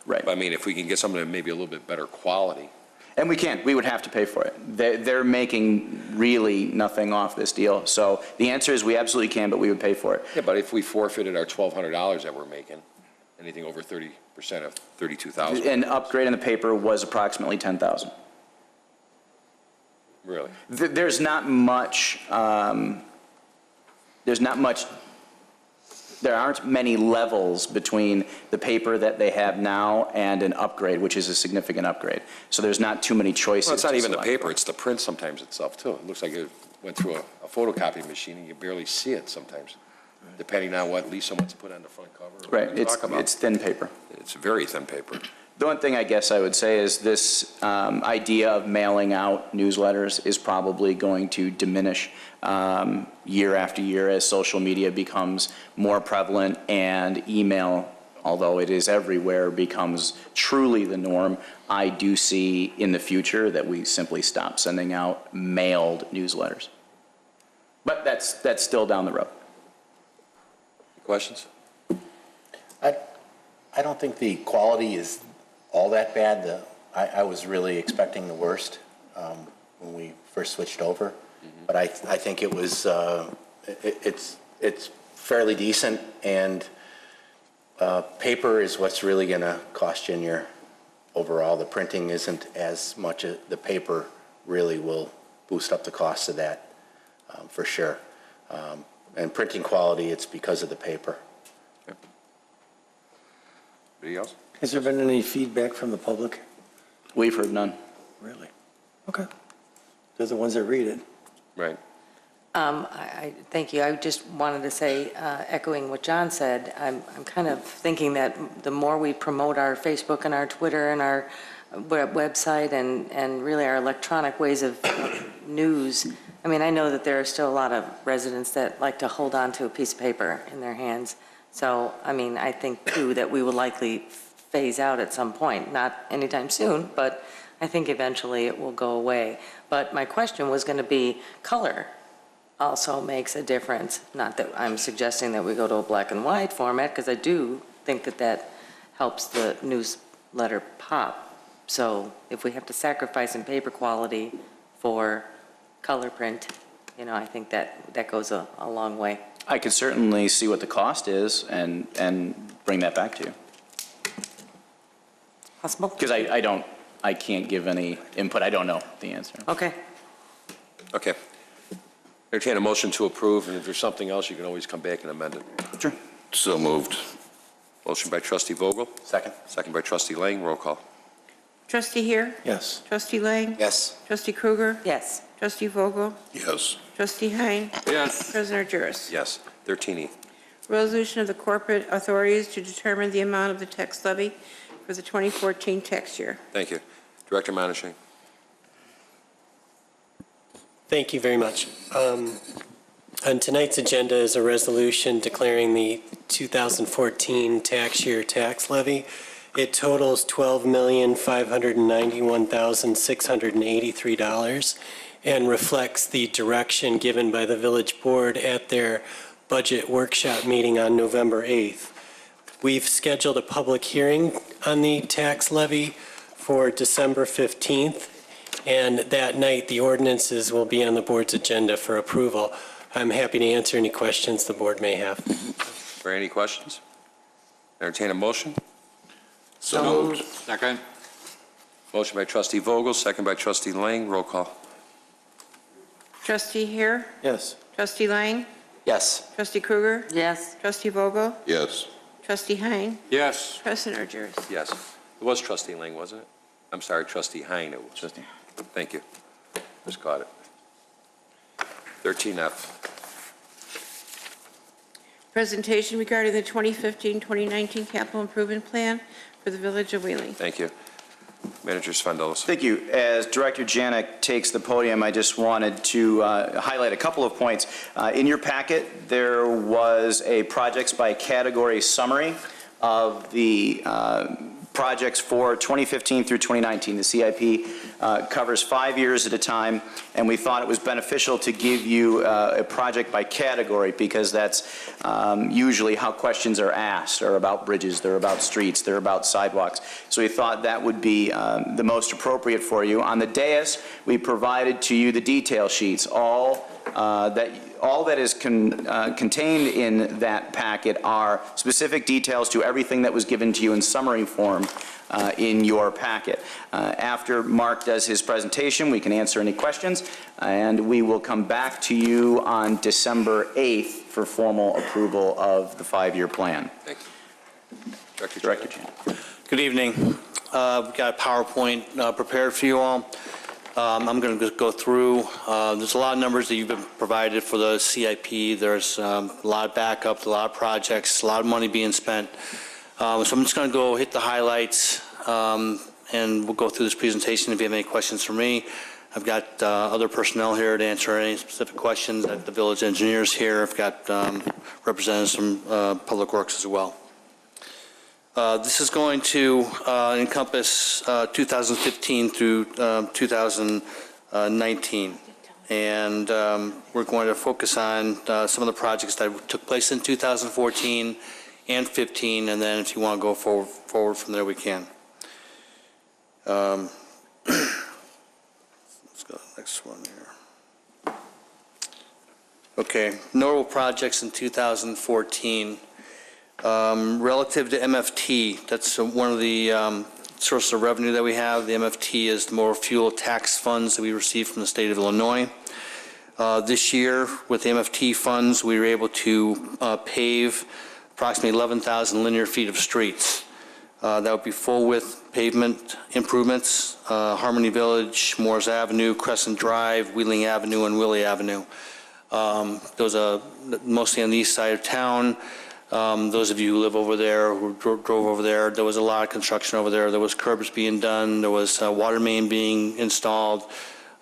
Right. But I mean, if we can get something that maybe a little bit better quality. And we can. We would have to pay for it. They're making really nothing off this deal. So the answer is we absolutely can, but we would pay for it. Yeah, but if we forfeited our $1,200 that we're making, anything over 30% of $32,000. An upgrade in the paper was approximately $10,000. Really? There's not much there aren't many levels between the paper that they have now and an upgrade, which is a significant upgrade. So there's not too many choices. Well, it's not to even the select paper, from. it's the print sometimes itself, too. It looks like it went through a photocopy machine, and you barely see it sometimes, depending on what Lisa wants to put on the front cover. or Right, what we talk about. it's thin paper. It's very thin paper. The one thing I guess I would say is this idea of mailing out newsletters is probably going to diminish year after year as social media becomes more prevalent and email, although it is everywhere, becomes truly the norm. I do see in the future that we simply stop sending out mailed newsletters. But that's still down the road. Questions? I don't think the quality is all that bad. I was really expecting the worst when we first switched over. But I think it was, it's fairly decent, and paper is what's really going to cost you in your overall. The printing isn't as much, the paper really will boost up the cost of that for sure. And printing quality, it's because of the paper. Anybody else? Has there been any feedback from the public? We've heard none. Really? Okay. They're the ones that read it. Right. Thank you. I just wanted to say, echoing what John said, I'm kind of thinking that the more we promote our Facebook and our Twitter and our website and really our electronic ways of news, I mean, I know that there are still a lot of residents that like to hold on to a piece of paper in their hands. So, I mean, I think, too, that we will likely phase out at some point, not anytime soon, but I think eventually it will go away. But my question was going to be, color also makes a difference. Not that I'm suggesting that we go to a black and white format, because I do think that that helps the newsletter pop. So if we have to sacrifice in paper quality for color print, you know, I think that goes a long way. I could certainly see what the cost is and bring that back to you. Possible? Because I can't give any input. I don't know the answer. Okay. Okay. Entertain a motion to approve, and if there's something else, you can always come back and amend it. Sure. So moved. Motion by trustee Vogel. Second. Second by trustee Lang. Roll call. Trustee Here? Yes. Trustee Lang? Yes. Trustee Krueger? Yes. Trustee Vogel? Yes. Trustee Hein? Yes. President Juris? Yes. 13E. Resolution of the corporate authorities to determine the amount of the tax levy for the 2014 tax year. Thank you. Director Monishing. Thank you very much. On tonight's agenda is a resolution declaring the 2014 tax year tax levy. It totals $12,591,683 and reflects the direction given by the village board at their budget workshop meeting on November 8th. We've scheduled a public hearing on the tax levy for December 15th, and that night the ordinances will be on the board's agenda for approval. I'm happy to answer any questions the board may have. Are there any questions? Entertain a motion. So moved. Second. Motion by trustee Vogel, second by trustee Lang. Roll call. Trustee Here? Yes. Trustee Lang? Yes. Trustee Krueger? Yes. Trustee Vogel? Yes. Trustee Hein? Yes. President Juris? Yes. It was trustee Lang, wasn't it? I'm sorry, trustee Hein. It was. Trustee. Thank you. Just caught it. 13F. Presentation regarding the 2015-2019 capital improvement plan for the village of Wheeling. Thank you. Manager Svendelis. Thank you. As Director Janik takes the podium, I just wanted to highlight a couple of points. In your packet, there was a projects by category summary of the projects for 2015 through 2019. The CIP covers 5 years at a time, and we thought it was beneficial to give you a project by category because that's usually how questions are asked. They're about bridges, they're about streets, they're about sidewalks. So we thought that would be the most appropriate for you. On the dais, we provided to you the detail sheets, all all that is contained in that packet are specific details to everything that was given to you in summary form in your packet. After Mark does his presentation, we can answer any questions, and we will come back to you on December 8th for formal approval of the 5-year plan. Thank you. Director Chan. Good evening. We've got a PowerPoint prepared for you all. I'm going to go through, there's a lot of numbers that you've been provided for the CIP. There's a lot of backup, a lot of projects, a lot of money being spent. So I'm just going to go hit the highlights, and we'll go through this presentation. If you have any questions for me, I've got other personnel here to answer any specific questions. I have the village engineers here. I've got representatives from Public Works as well. This is going to encompass 2015 through 2019. And we're going to focus on some of the projects that took place in 2014 and 15, and then if you want to go forward from there, we can. Let's go to the next one here. Okay, notable projects in 2014. Relative to MFT, that's one of the sources of revenue that we have. The MFT is the motor fuel tax funds that we receive from the state of Illinois. This year, with the MFT funds, we were able to pave approximately 11,000 linear feet of streets. That would be full width pavement improvements, Harmony Village, Moores Avenue, Crescent Drive, Wheeling Avenue, and Willie Avenue. Those are mostly on the east side of town. Those of you who live over there, who drove over there, there was a lot of construction over there. There was curbs being done. There was water main being installed.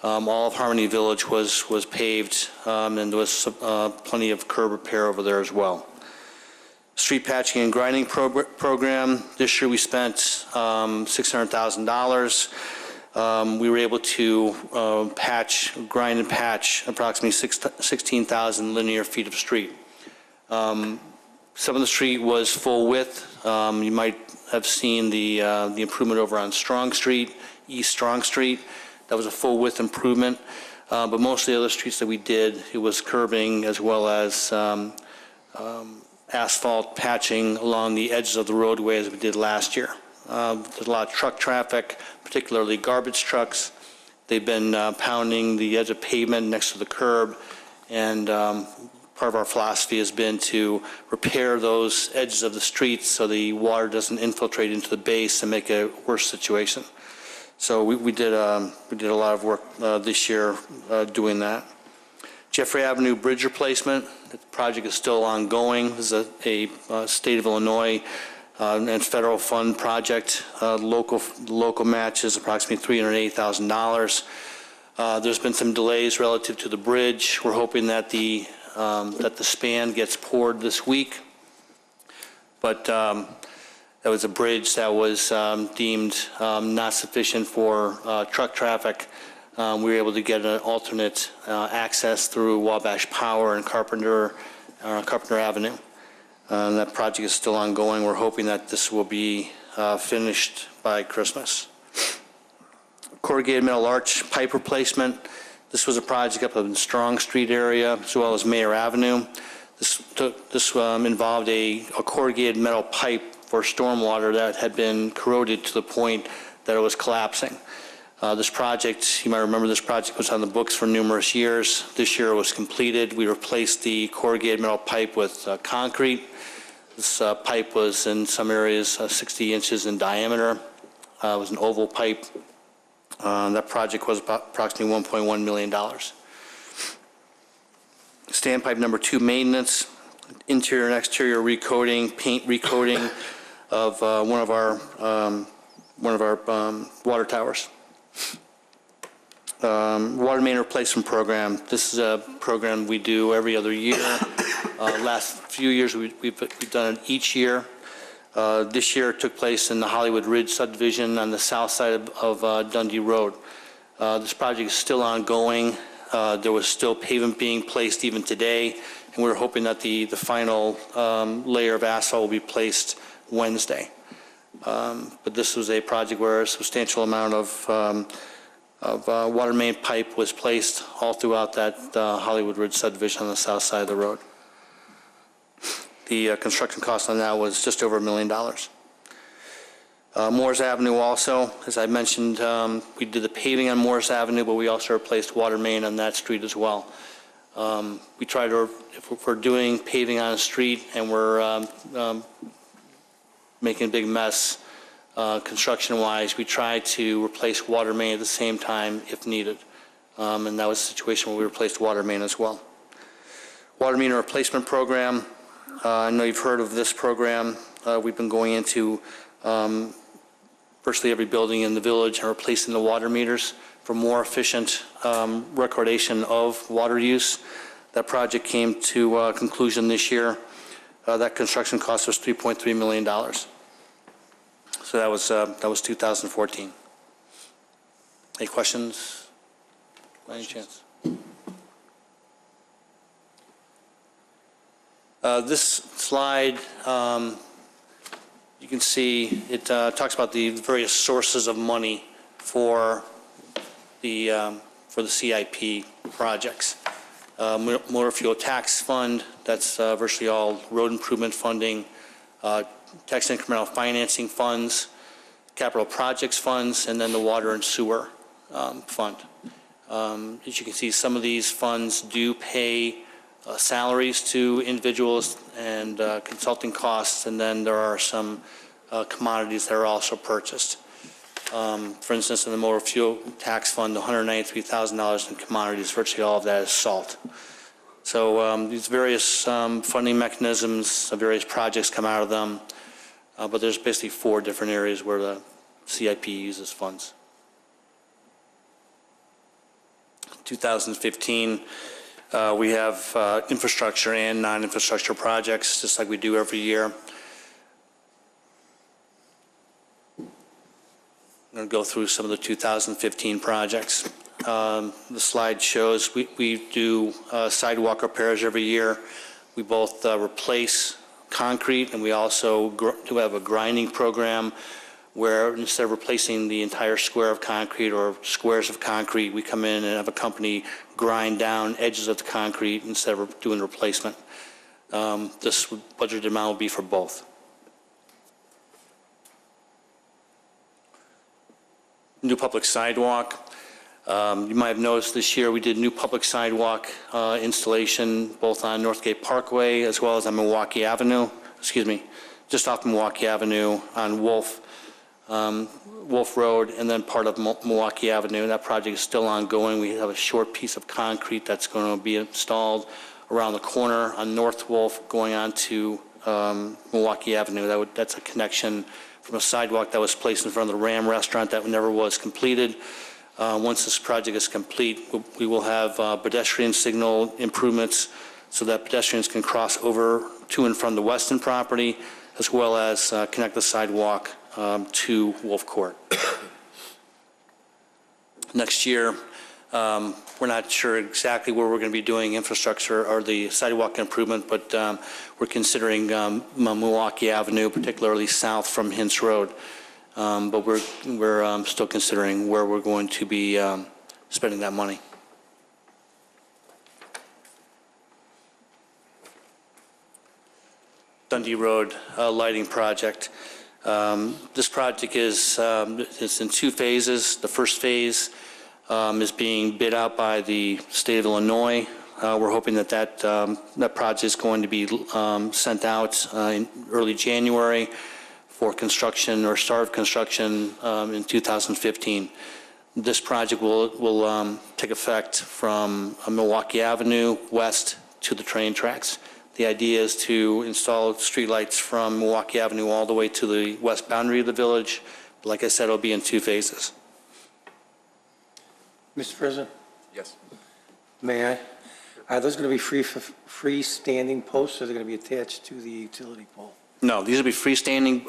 All of Harmony Village was paved, and there was plenty of curb repair over there as well. Street patching and grinding program. This year we spent $600,000. We were able to grind and patch approximately 16,000 linear feet of street. Some of the street was full width. You might have seen the improvement over on Strong Street, East Strong Street. That was a full width improvement. But most of the other streets that we did, it was curbing as well as asphalt patching along the edges of the roadway as we did last year. There's a lot of truck traffic, particularly garbage trucks. They've been pounding the edge of pavement next to the curb, and part of our philosophy has been to repair those edges of the streets so the water doesn't infiltrate into the base and make a worse situation. So we did a lot of work this year doing that. Jeffrey Avenue Bridge replacement. The project is still ongoing. This is a state of Illinois and federal fund project. Local match is approximately $380,000. There's been some delays relative to the bridge. We're hoping that the span gets poured this week. But that was a bridge that was deemed not sufficient for truck traffic. We were able to get an alternate access through Wabash Power and Carpenter Avenue. That project is still ongoing. We're hoping that this will be finished by Christmas. Corrugated metal arch pipe replacement. This was a project up in Strong Street area as well as Mayor Avenue. This involved a corrugated metal pipe for stormwater that had been corroded to the point that it was collapsing. This project, you might remember, this project was on the books for numerous years. This year it was completed. We replaced the corrugated metal pipe with concrete. This pipe was in some areas 60 inches in diameter. It was an oval pipe. That project was approximately $1.1 million. Standpipe number 2 maintenance, interior and exterior recoating, paint recoating of one of our water towers. Water main replacement program. This is a program we do every other year. Last few years we've done it each year. This year it took place in the Hollywood Ridge subdivision on the south side of Dundee Road. This project is still ongoing. There was still pavement being placed even today, and we're hoping that the final layer of asphalt will be placed Wednesday. But this was a project where a substantial amount of water main pipe was placed all throughout that Hollywood Ridge subdivision on the south side of the road. The construction cost on that was just over $1 million. Morris Avenue also, as I mentioned, we did the paving on Morris Avenue, but we also replaced water main on that street as well. We try to, if we're doing paving on a street and we're making a big mess construction-wise, we try to replace water main at the same time if needed. And that was a situation where we replaced water main as well. Water main replacement program, I know you've heard of this program. We've been going into virtually every building in the village and replacing the water meters for more efficient recordation of water use. That project came to conclusion this year. That construction cost was $3.3 million. So that was 2014. Any questions by any chance? This slide, you can see it talks about the various sources of money for the CIP projects. Motor fuel tax fund, that's virtually all road improvement funding, tax incremental financing funds, capital projects funds, and then the water and sewer fund. As you can see, some of these funds do pay salaries to individuals and consulting costs, and then there are some commodities that are also purchased. For instance, in the motor fuel tax fund, $193,000 in commodities, virtually all of that is salt. So these various funding mechanisms, various projects come out of them, but there's basically 4 different areas where the CIP uses funds. 2015, we have infrastructure and non-infrastructure projects, just like we do every year. I'm going to go through some of the 2015 projects. The slide shows we do sidewalk repairs every year. We both replace concrete, and we also do have a grinding program where instead of replacing the entire square of concrete or squares of concrete, we come in and have a company grind down edges of the concrete instead of doing replacement. This budgeted amount will be for both. New public sidewalk. You might have noticed this year we did new public sidewalk installation both on Northgate Parkway as well as on Milwaukee Avenue, just off Milwaukee Avenue on Wolf Road, and then part of Milwaukee Avenue. That project is still ongoing. We have a short piece of concrete that's going to be installed around the corner on North Wolf going on to Milwaukee Avenue. That's a connection from a sidewalk that was placed in front of the Ram restaurant that never was completed. Once this project is complete, we will have pedestrian signal improvements so that pedestrians can cross over to and from the Weston property, as well as connect the sidewalk to Wolf Court. Next year, we're not sure exactly where we're going to be doing infrastructure or the sidewalk improvement, but we're considering Milwaukee Avenue, particularly south from Hintz Road. But we're still considering where we're going to be spending that money. Dundee Road lighting project. This project is in 2 phases. The first phase is being bid out by the state of Illinois. We're hoping that project is going to be sent out in early January for construction or start of construction in 2015. This project will take effect from Milwaukee Avenue west to the train tracks. The idea is to install streetlights from Milwaukee Avenue all the way to the west boundary of the village. Like I said, it'll be in 2 phases. Mr. President? Yes. May I? Are those going to be freestanding posts, or are they going to be attached to the utility pole? No, these will be freestanding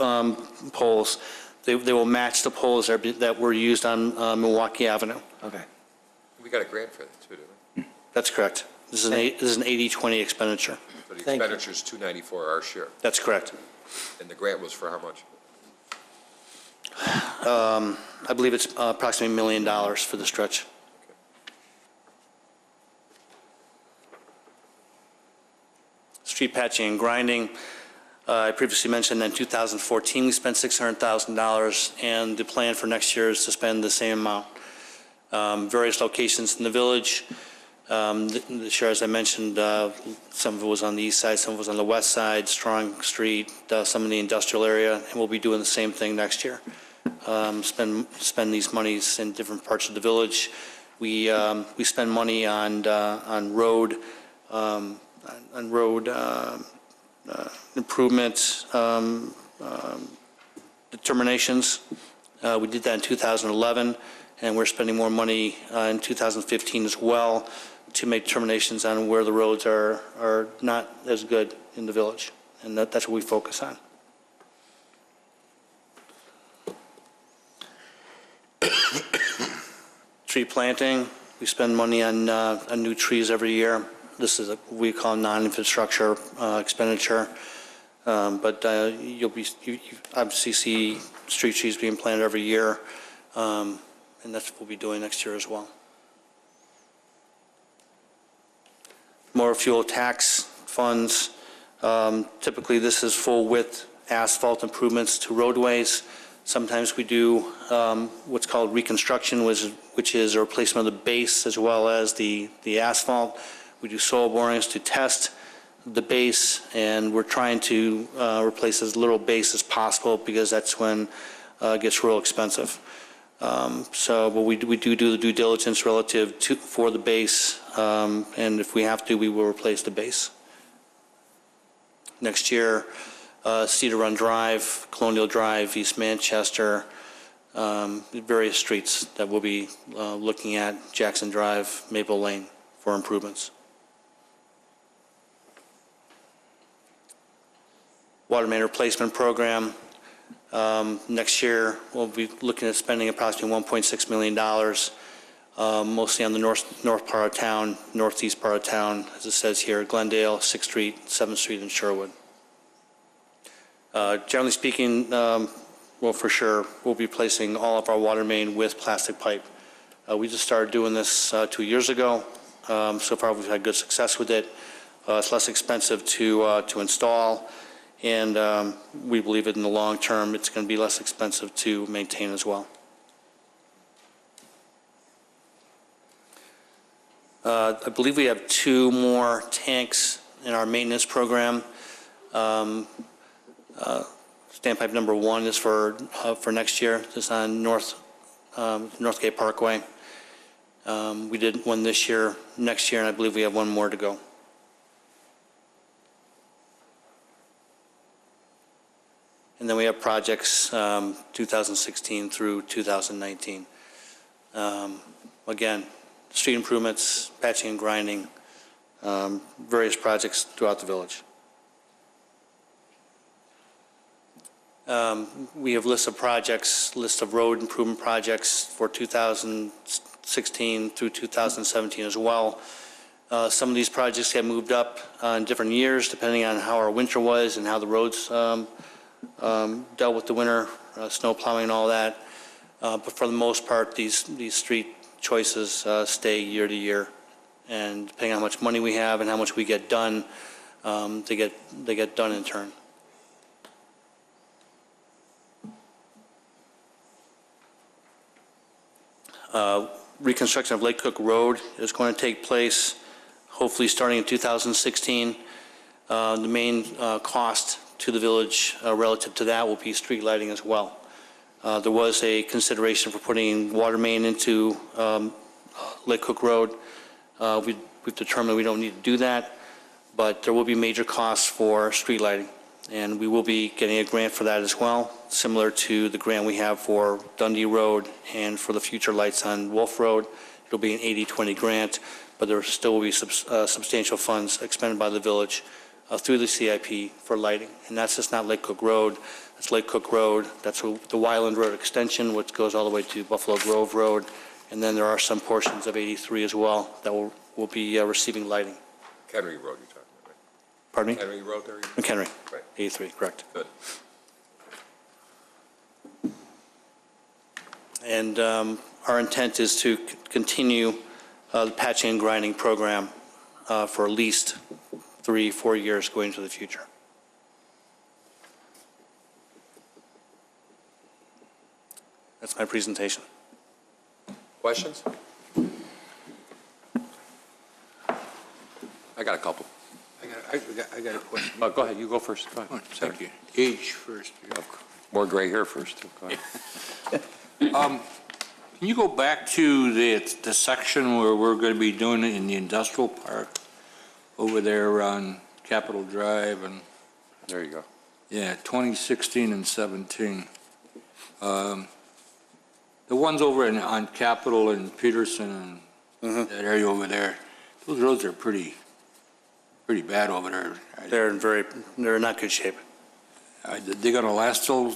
poles. They will match the poles that were used on Milwaukee Avenue. Okay. We got a grant for that too, didn't we? That's correct. This is an 80-20 expenditure. So the expenditure is $294 our share. That's correct. And the grant was for how much? I believe it's approximately $1 million for the stretch. Street patching and grinding. I previously mentioned that in 2014 we spent $600,000, and the plan for next year is to spend the same amount. Various locations in the village. This year, as I mentioned, some of it was on the east side, some of it was on the west side, Strong Street, some in the industrial area, and we'll be doing the same thing next year. Spend these monies in different parts of the village. We spend money on road improvements determinations. We did that in 2011, and we're spending more money in 2015 as well to make determinations on where the roads are not as good in the village, and that's what we focus on. Tree planting, we spend money on new trees every year. This is what we call non-infrastructure expenditure, but you obviously see street trees being planted every year, and that's what we'll be doing next year as well. Motor fuel tax funds, typically this is full width asphalt improvements to roadways. Sometimes we do what's called reconstruction, which is a replacement of the base as well as the asphalt. We do soil borings to test the base, and we're trying to replace as little base as possible because that's when it gets real expensive. But we do the due diligence relative for the base, and if we have to, we will replace the base. Next year, Cedar Run Drive, Colonial Drive, East Manchester, various streets that we'll be looking at, Jackson Drive, Maple Lane for improvements. Water main replacement program. Next year, we'll be looking at spending approximately $1.6 million, mostly on the north part of town, northeast part of town, as it says here, Glendale, 6th Street, 7th Street, and Sherwood. Generally speaking, well, for sure, we'll be replacing all of our water main with plastic pipe. We just started doing this 2 years ago. So far, we've had good success with it. It's less expensive to install, and we believe that in the long term, it's going to be less expensive to maintain as well. I believe we have 2 more tanks in our maintenance program. Standpipe number 1 is for next year. It's on Northgate Parkway. We did one this year, next year, and I believe we have 1 more to go. And then we have projects 2016 through 2019. Again, street improvements, patching and grinding, various projects throughout the village. We have lists of projects, lists of road improvement projects for 2016 through 2017 as well. Some of these projects have moved up in different years depending on how our winter was and how the roads dealt with the winter, snow plowing and all that. But for the most part, these street choices stay year to year. And depending on how much money we have and how much we get done, they get done in turn. Reconstruction of Lake Cook Road is going to take place hopefully starting in 2016. The main cost to the village relative to that will be street lighting as well. There was a consideration for putting water main into Lake Cook Road. We've determined we don't need to do that, but there will be major costs for street lighting, and we will be getting a grant for that as well, similar to the grant we have for Dundee Road and for the future lights on Wolf Road. It'll be an 80-20 grant, but there still will be substantial funds expended by the village through the CIP for lighting. And that's just not Lake Cook Road. That's Lake Cook Road. That's the Wyland Road extension, which goes all the way to Buffalo Grove Road. And then there are some portions of 83 as well that will be receiving lighting. Henry Road you're talking about, right? Pardon me? Henry Road there? McHenry. Right. 83, correct. Good. And our intent is to continue the patching and grinding program for at least 3-4 years going into the future. That's my presentation. Questions? I got a couple. I got a question. Go ahead, you go first. Go ahead. Thank you. Age first. More gray hair first. Go ahead. Can you go back to the section where we're going to be doing it in the industrial park over there on Capitol Drive and? There you go. Yeah, 2016 and 17. The ones over on Capitol and Peterson and that area over there, those roads are pretty bad over there. They're in not good shape. Are they going to last till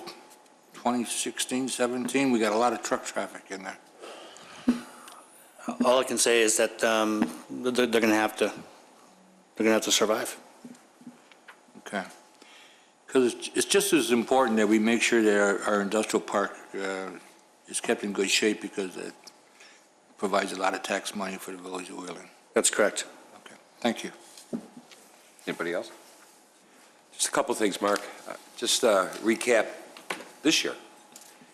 2016, 17? We got a lot of truck traffic in there. All I can say is that they're going to have to survive. Okay. Because it's just as important that we make sure that our industrial park is kept in good shape because it provides a lot of tax money for the village of Wheeling. That's correct. Okay. Thank you. Anybody else? Just a couple of things, Mark. Just recap this year.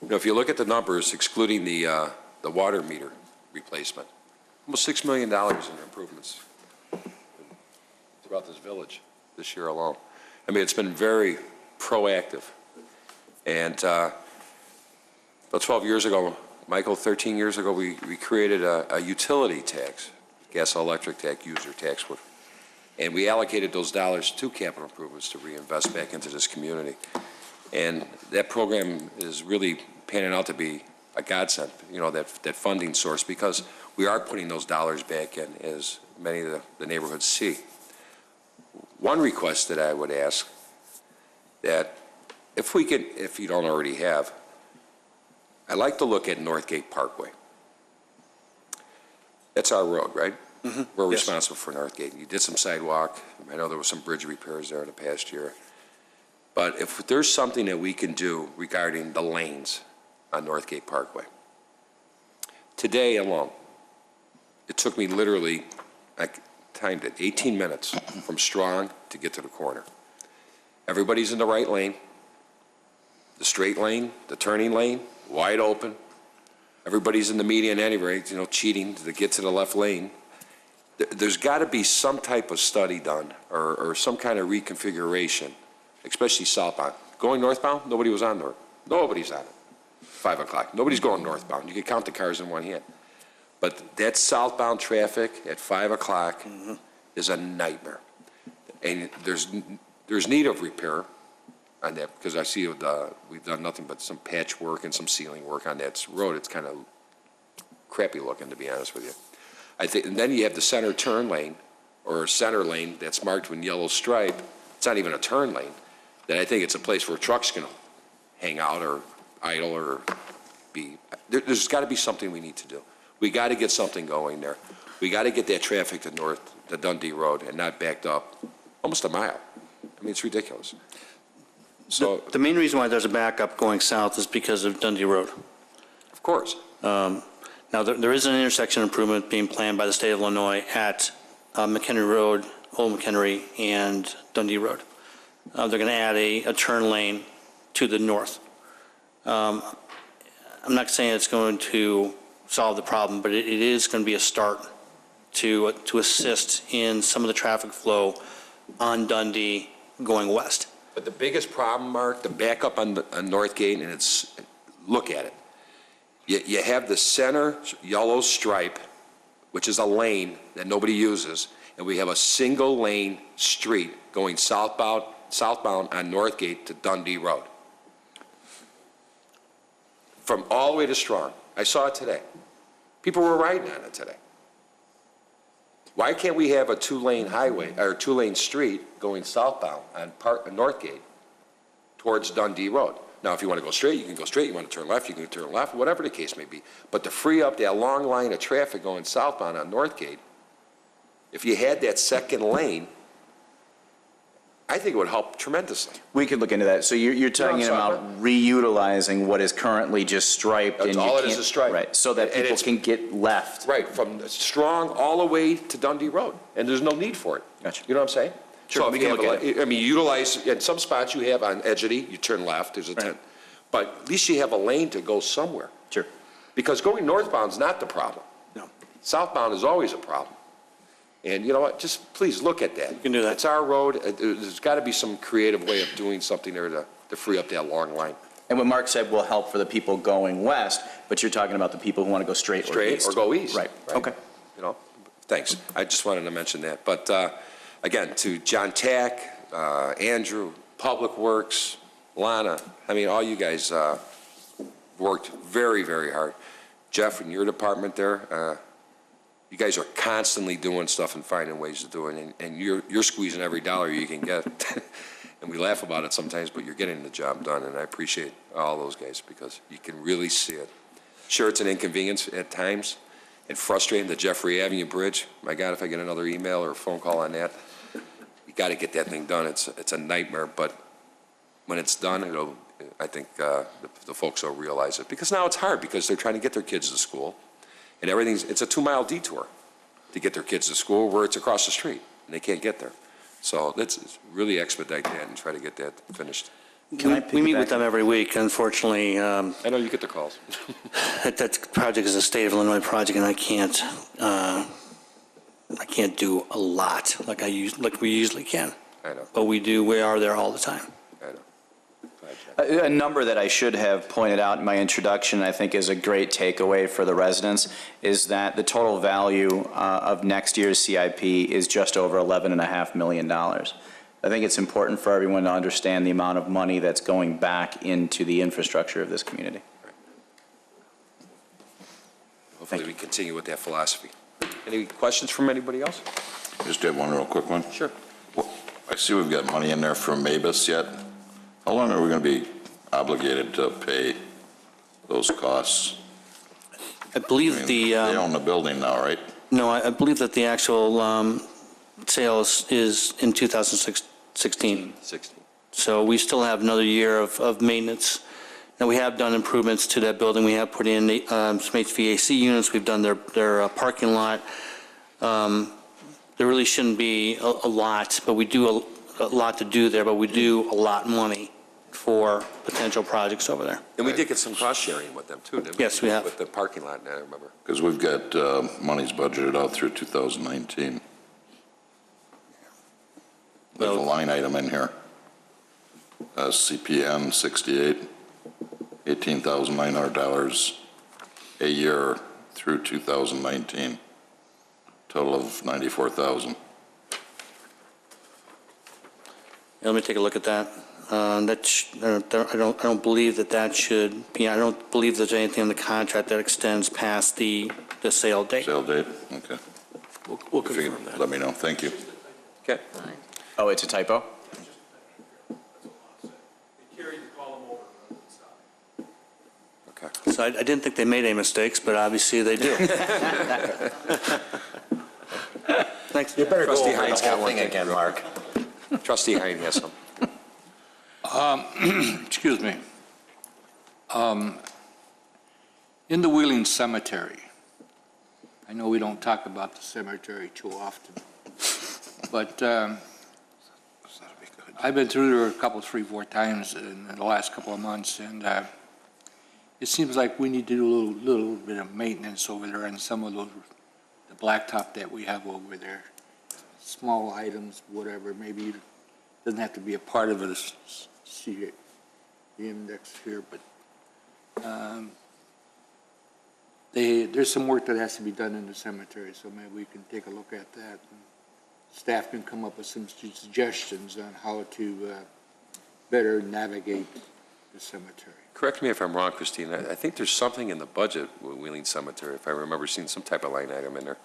You know, if you look at the numbers, excluding the water meter replacement, almost $6 million in improvements throughout this village this year alone. I mean, it's been very proactive. And about 12 years ago, Michael, 13 years ago, we created a utility tax, gas and electric tax, user tax, and we allocated those dollars to capital improvements to reinvest back into this community. And that program is really panning out to be a godsend, you know, that funding source, because we are putting those dollars back in, as many of the neighborhoods see. One request that I would ask, that if we could, if you don't already have, I'd like to look at Northgate Parkway. That's our road, right? Mm-hmm. We're responsible for Northgate. You did some sidewalk. I know there was some bridge repairs there in the past year. But if there's something that we can do regarding the lanes on Northgate Parkway. Today alone, it took me literally, I timed it, 18 minutes from Strong to get to the corner. Everybody's in the right lane, the straight lane, the turning lane, wide open. Everybody's in the median anyway, you know, cheating to get to the left lane. There's got to be some type of study done or some kind of reconfiguration, especially southbound. Going northbound, nobody was on north. Nobody's on it. 5 o'clock. Nobody's going northbound. You can count the cars in one hand. But that southbound traffic at 5 o'clock is a nightmare. And there's need of repair on that, because I see we've done nothing but some patchwork and some sealing work on that road. It's kind of crappy looking, to be honest with you. I think, and then you have the center turn lane, or center lane that's marked with yellow stripe. It's not even a turn lane. That I think it's a place where trucks can hang out or idle or be. There's got to be something we need to do. We got to get something going there. We got to get that traffic to Dundee Road and not backed up almost a mile. I mean, it's ridiculous. So the main reason why there's a backup going south is because of Dundee Road. Of course. Now, there is an intersection improvement being planned by the state of Illinois at McHenry Road, Old McHenry, and Dundee Road. They're going to add a turn lane to the north. I'm not saying it's going to solve the problem, but it is going to be a start to assist in some of the traffic flow on Dundee going west. But the biggest problem, Mark, the backup on Northgate, and it's, look at it. You have the center yellow stripe, which is a lane that nobody uses, and we have a single lane street going southbound on Northgate to Dundee Road. From all the way to Strong. I saw it today. People were riding on it today. Why can't we have a two-lane highway, or two-lane street going southbound on Northgate towards Dundee Road? Now, if you want to go straight, you can go straight. You want to turn left, you can turn left, whatever the case may be. But to free up that long line of traffic going southbound on Northgate, if you had that second lane, I think it would help tremendously. We could look into that. So you're talking about reutilizing what is currently just striped? That's and you all it is can't- stripe. Right, so that And people it's- can get left. Right, from Strong all the way to Dundee Road, and there's no need for it. Gotcha. You know what I'm saying? Sure, So if we you can have look at I mean, you utilize, in some spots you have on Edgety, you turn left, there's a 10. But at least you have a lane to go somewhere. Sure. Because going northbound is not the problem. No. Southbound is always a problem. And you know what, just please look at that. You can do that. It's our road, there's got to be some creative way of doing something there to free up that long line. And what Mark said will help for the people going west, but you're talking about the people who want to go straight or east. Straight or go east. Right, okay. You know, thanks. I just wanted to mention that. But again, to John Tack, Andrew, Public Works, Lana, I mean, all you guys worked very, very hard. Jeff, in your department there, you guys are constantly doing stuff and finding ways to do it, and you're squeezing every dollar you can get. And we laugh about it sometimes, but you're getting the job done, and I appreciate all those guys because you can really see it. Sure, it's an inconvenience at times and frustrating, the Jeffrey Avenue Bridge. My God, if I get another email or a phone call on that, you got to get that thing done. It's a nightmare, but when it's done, I think the folks will realize it. Because now it's hard because they're trying to get their kids to school. And it's a 2-mile detour to get their kids to school where it's across the street and they can't get there. So let's really expedite that and try to get that finished. We meet with them every week, unfortunately. I know you get the calls. That project is a state of Illinois project, and I can't do a lot like we usually can. I know. But we are there all the time. I know. A number that I should have pointed out in my introduction, I think is a great takeaway for the residents, is that the total value of next year's CIP is just over $11.5 million. I think it's important for everyone to understand the amount of money that's going back into the infrastructure of this community. Hopefully we continue with that philosophy. Any questions from anybody else? Just have one real quick one. Sure. I see we've got money in there for Mavis yet. How long are we going to be obligated to pay those costs? I believe They own the building now, right? No, I believe that the actual sales is in 2016. 16. So we still have another year of maintenance. Now, we have done improvements to that building. We have put in some HVAC units. We've done their parking lot. There really shouldn't be a lot, but we do a lot to do there, but we do a lot of money for potential projects over there. And we did get some cost sharing with them too, didn't we? Yes, we have. With the parking lot, I remember. Because we've got monies budgeted out through 2019. There's a line item in here. CPN 68, $18,900 a year through 2019. Total of $94,000. Let me take a look at that. I don't believe that should be, I don't believe there's anything in the contract that extends past the sale date. Sale date, okay. We'll If you confirm could that. let me know, thank you. Okay. Oh, it's a typo? Okay. So I didn't think they made any mistakes, but obviously they do. Thanks. You better go Trustee over Hines the got whole one thing again, Mark. Trustee Hines has some. Excuse me. In the Wheeling Cemetery, I know we don't talk about the cemetery too often, but I've been through there a couple, 3, 4 times in the last couple of months, and it seems like we need to do a little bit of maintenance over there on some of the blacktop that we have over there. Small items, whatever, maybe it doesn't have to be a part of it, see the index here, but there's some work that has to be done in the cemetery, so maybe we can take a look at that. And staff can come up with some suggestions on how to better navigate the cemetery. Correct me if I'm wrong, Christine. I think there's something in the budget with Wheeling Cemetery, if I remember seeing some type of line item in there.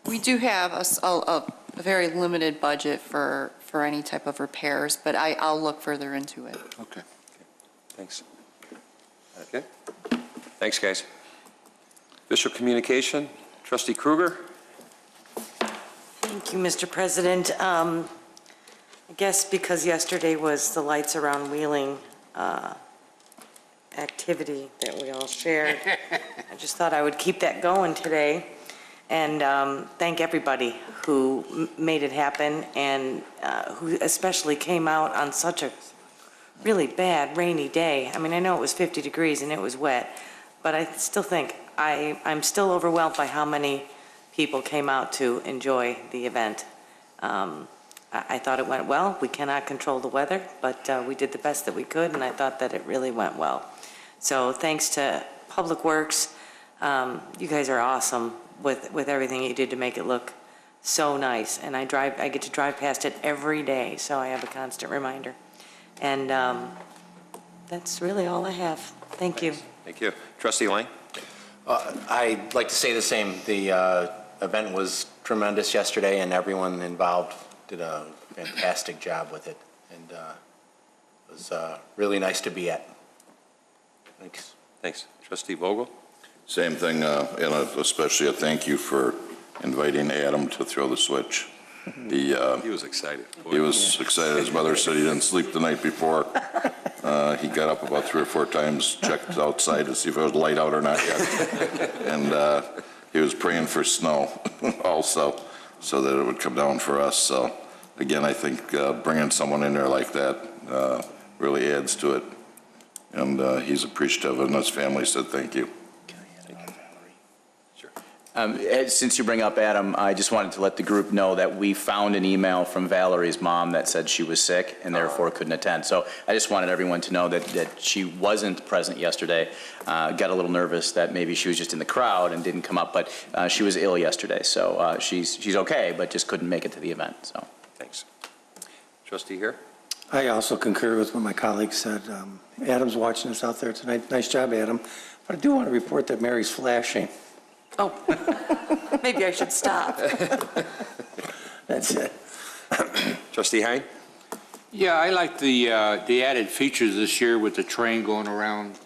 We do have a very limited budget for any type of repairs, but I'll look further into it. Okay. Thanks. Okay. Thanks, guys. Official communication, Trustee Kruger. Thank you, Mr. President. I guess because yesterday was the Lights Around Wheeling activity that we all shared, I just thought I would keep that going today and thank everybody who made it happen and who especially came out on such a really bad rainy day. I mean, I know it was 50 degrees and it was wet, but I still think I'm still overwhelmed by how many people came out to enjoy the event. I thought it went well. We cannot control the weather, but we did the best that we could, and I thought that it really went well. So thanks to Public Works. You guys are awesome with everything you did to make it look so nice. And I get to drive past it every day, so I have a constant reminder. And that's really all I have. Thank you. Thank you. Trustee Lang? I'd like to say the same. The event was tremendous yesterday, and everyone involved did a fantastic job with it. And it was really nice to be at. Thanks. Thanks. Trustee Vogel? Same thing, and especially a thank you for inviting Adam to throw the switch. He was excited. He was excited. His mother said he didn't sleep the night before. He got up about 3 or 4 times, checked outside to see if it was light out or not yet. And he was praying for snow also, so that it would come down for us. So again, I think bringing someone in there like that really adds to it. And he's appreciative, and his family said thank you. Since you bring up Adam, I just wanted to let the group know that we found an email from Valerie's mom that said she was sick and therefore couldn't attend. So I just wanted everyone to know that she wasn't present yesterday. Got a little nervous that maybe she was just in the crowd and didn't come up, but she was ill yesterday. So she's okay, but just couldn't make it to the event. So thanks. Trustee here? I also concur with what my colleague said. Adam's watching us out there tonight. Nice job, Adam. But I do want to report that Mary's flashing. Oh, maybe I should stop. That's it. Trustee Hein? Yeah, I like the added features this year with the train going around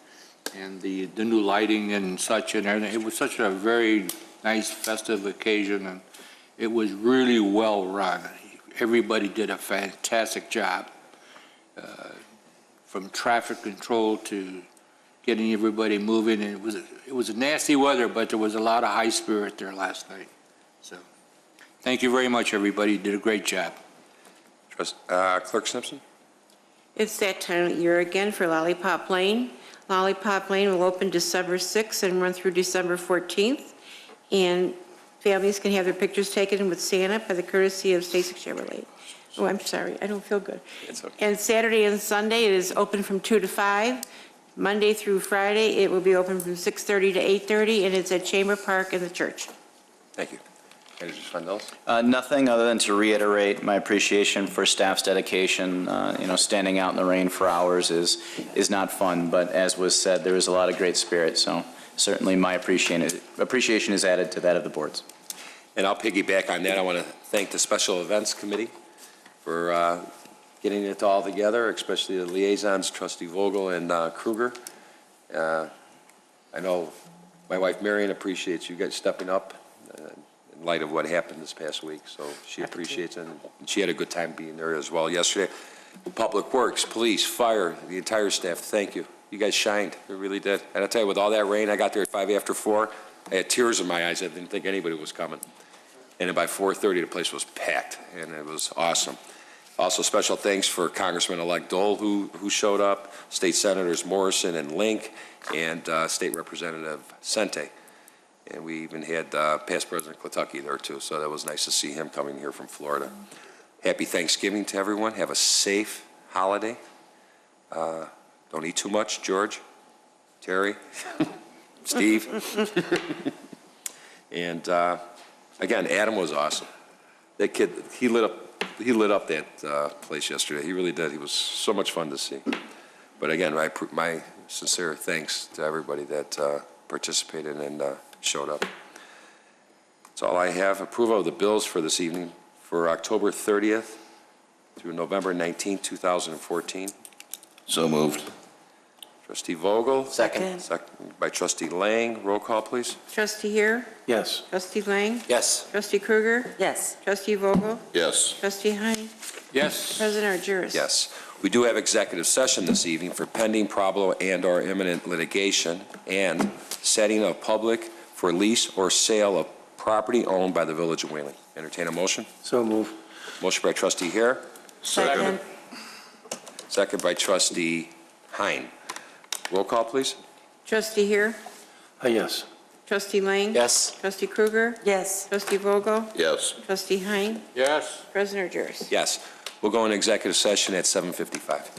and the new lighting and such and everything. It was such a very nice festive occasion, and it was really well run. Everybody did a fantastic job, from traffic control to getting everybody moving. And it was a nasty weather, but there was a lot of high spirit there last night. So thank you very much, everybody. You did a great job. Clerk Simpson? It's that time of year again for Lollipop Lane. Lollipop Lane will open December 6th and run through December 14th. And families can have their pictures taken with Santa by the courtesy of Stacy Chevrolet. Oh, I'm sorry, I don't feel good. It's okay. And Saturday and Sunday, it is open from 2 to 5. Monday through Friday, it will be open from 6:30 to 8:30, and it's at Chamber Park in the church. Thank you. Managers Fundos? Nothing other than to reiterate my appreciation for staff's dedication. Standing out in the rain for hours is not fun, but as was said, there is a lot of great spirit. So certainly my appreciation is added to that of the boards. And I'll piggyback on that. I want to thank the Special Events Committee for getting it all together, especially the liaisons, Trustee Vogel and Kruger. I know my wife Marion appreciates you guys stepping up in light of what happened this past week, so she appreciates it, and she had a good time being there as well yesterday. Public Works, Police, Fire, the entire staff, thank you. You guys shined, you really did. And I'll tell you, with all that rain, I got there at 5 after 4, I had tears in my eyes. I didn't think anybody was coming. And then by 4:30, the place was packed, and it was awesome. Also, special thanks for Congressman-elect Dole, who showed up, State Senators Morrison and Link, and State Representative Sente. And we even had past President Klutucky there, too, so that was nice to see him coming here from Florida. Happy Thanksgiving to everyone. Have a safe holiday. Don't eat too much, George, Terry, Steve. And, again, Adam was awesome. That kid, he lit up that place yesterday. He really did. He was so much fun to see. But again, my sincere thanks to everybody that participated and showed up. That's all I have. Approval of the bills for this evening for October 30th through November 19th, 2014. So moved. Trustee Vogel. Second. Second by Trustee Lang. Roll call, please. Trustee Here? Yes. Trustee Lang? Yes. Trustee Kruger? Yes. Trustee Vogel? Yes. Trustee Hein? Yes. President Argyris? Yes. We do have executive session this evening for pending, probable, and/or imminent litigation and setting of public for lease or sale of property owned by the Village of Wheeling. Entertain a motion? So move. Motion by trustee Hare, Second. second by trustee Hein. Roll call, please. Trustee Hare? Yes. Trustee Lang? Yes. Trustee Krueger? Yes. Trustee Vogel? Yes. Trustee Hein? Yes. President Argyris? Yes. We'll go into executive session at 7:55.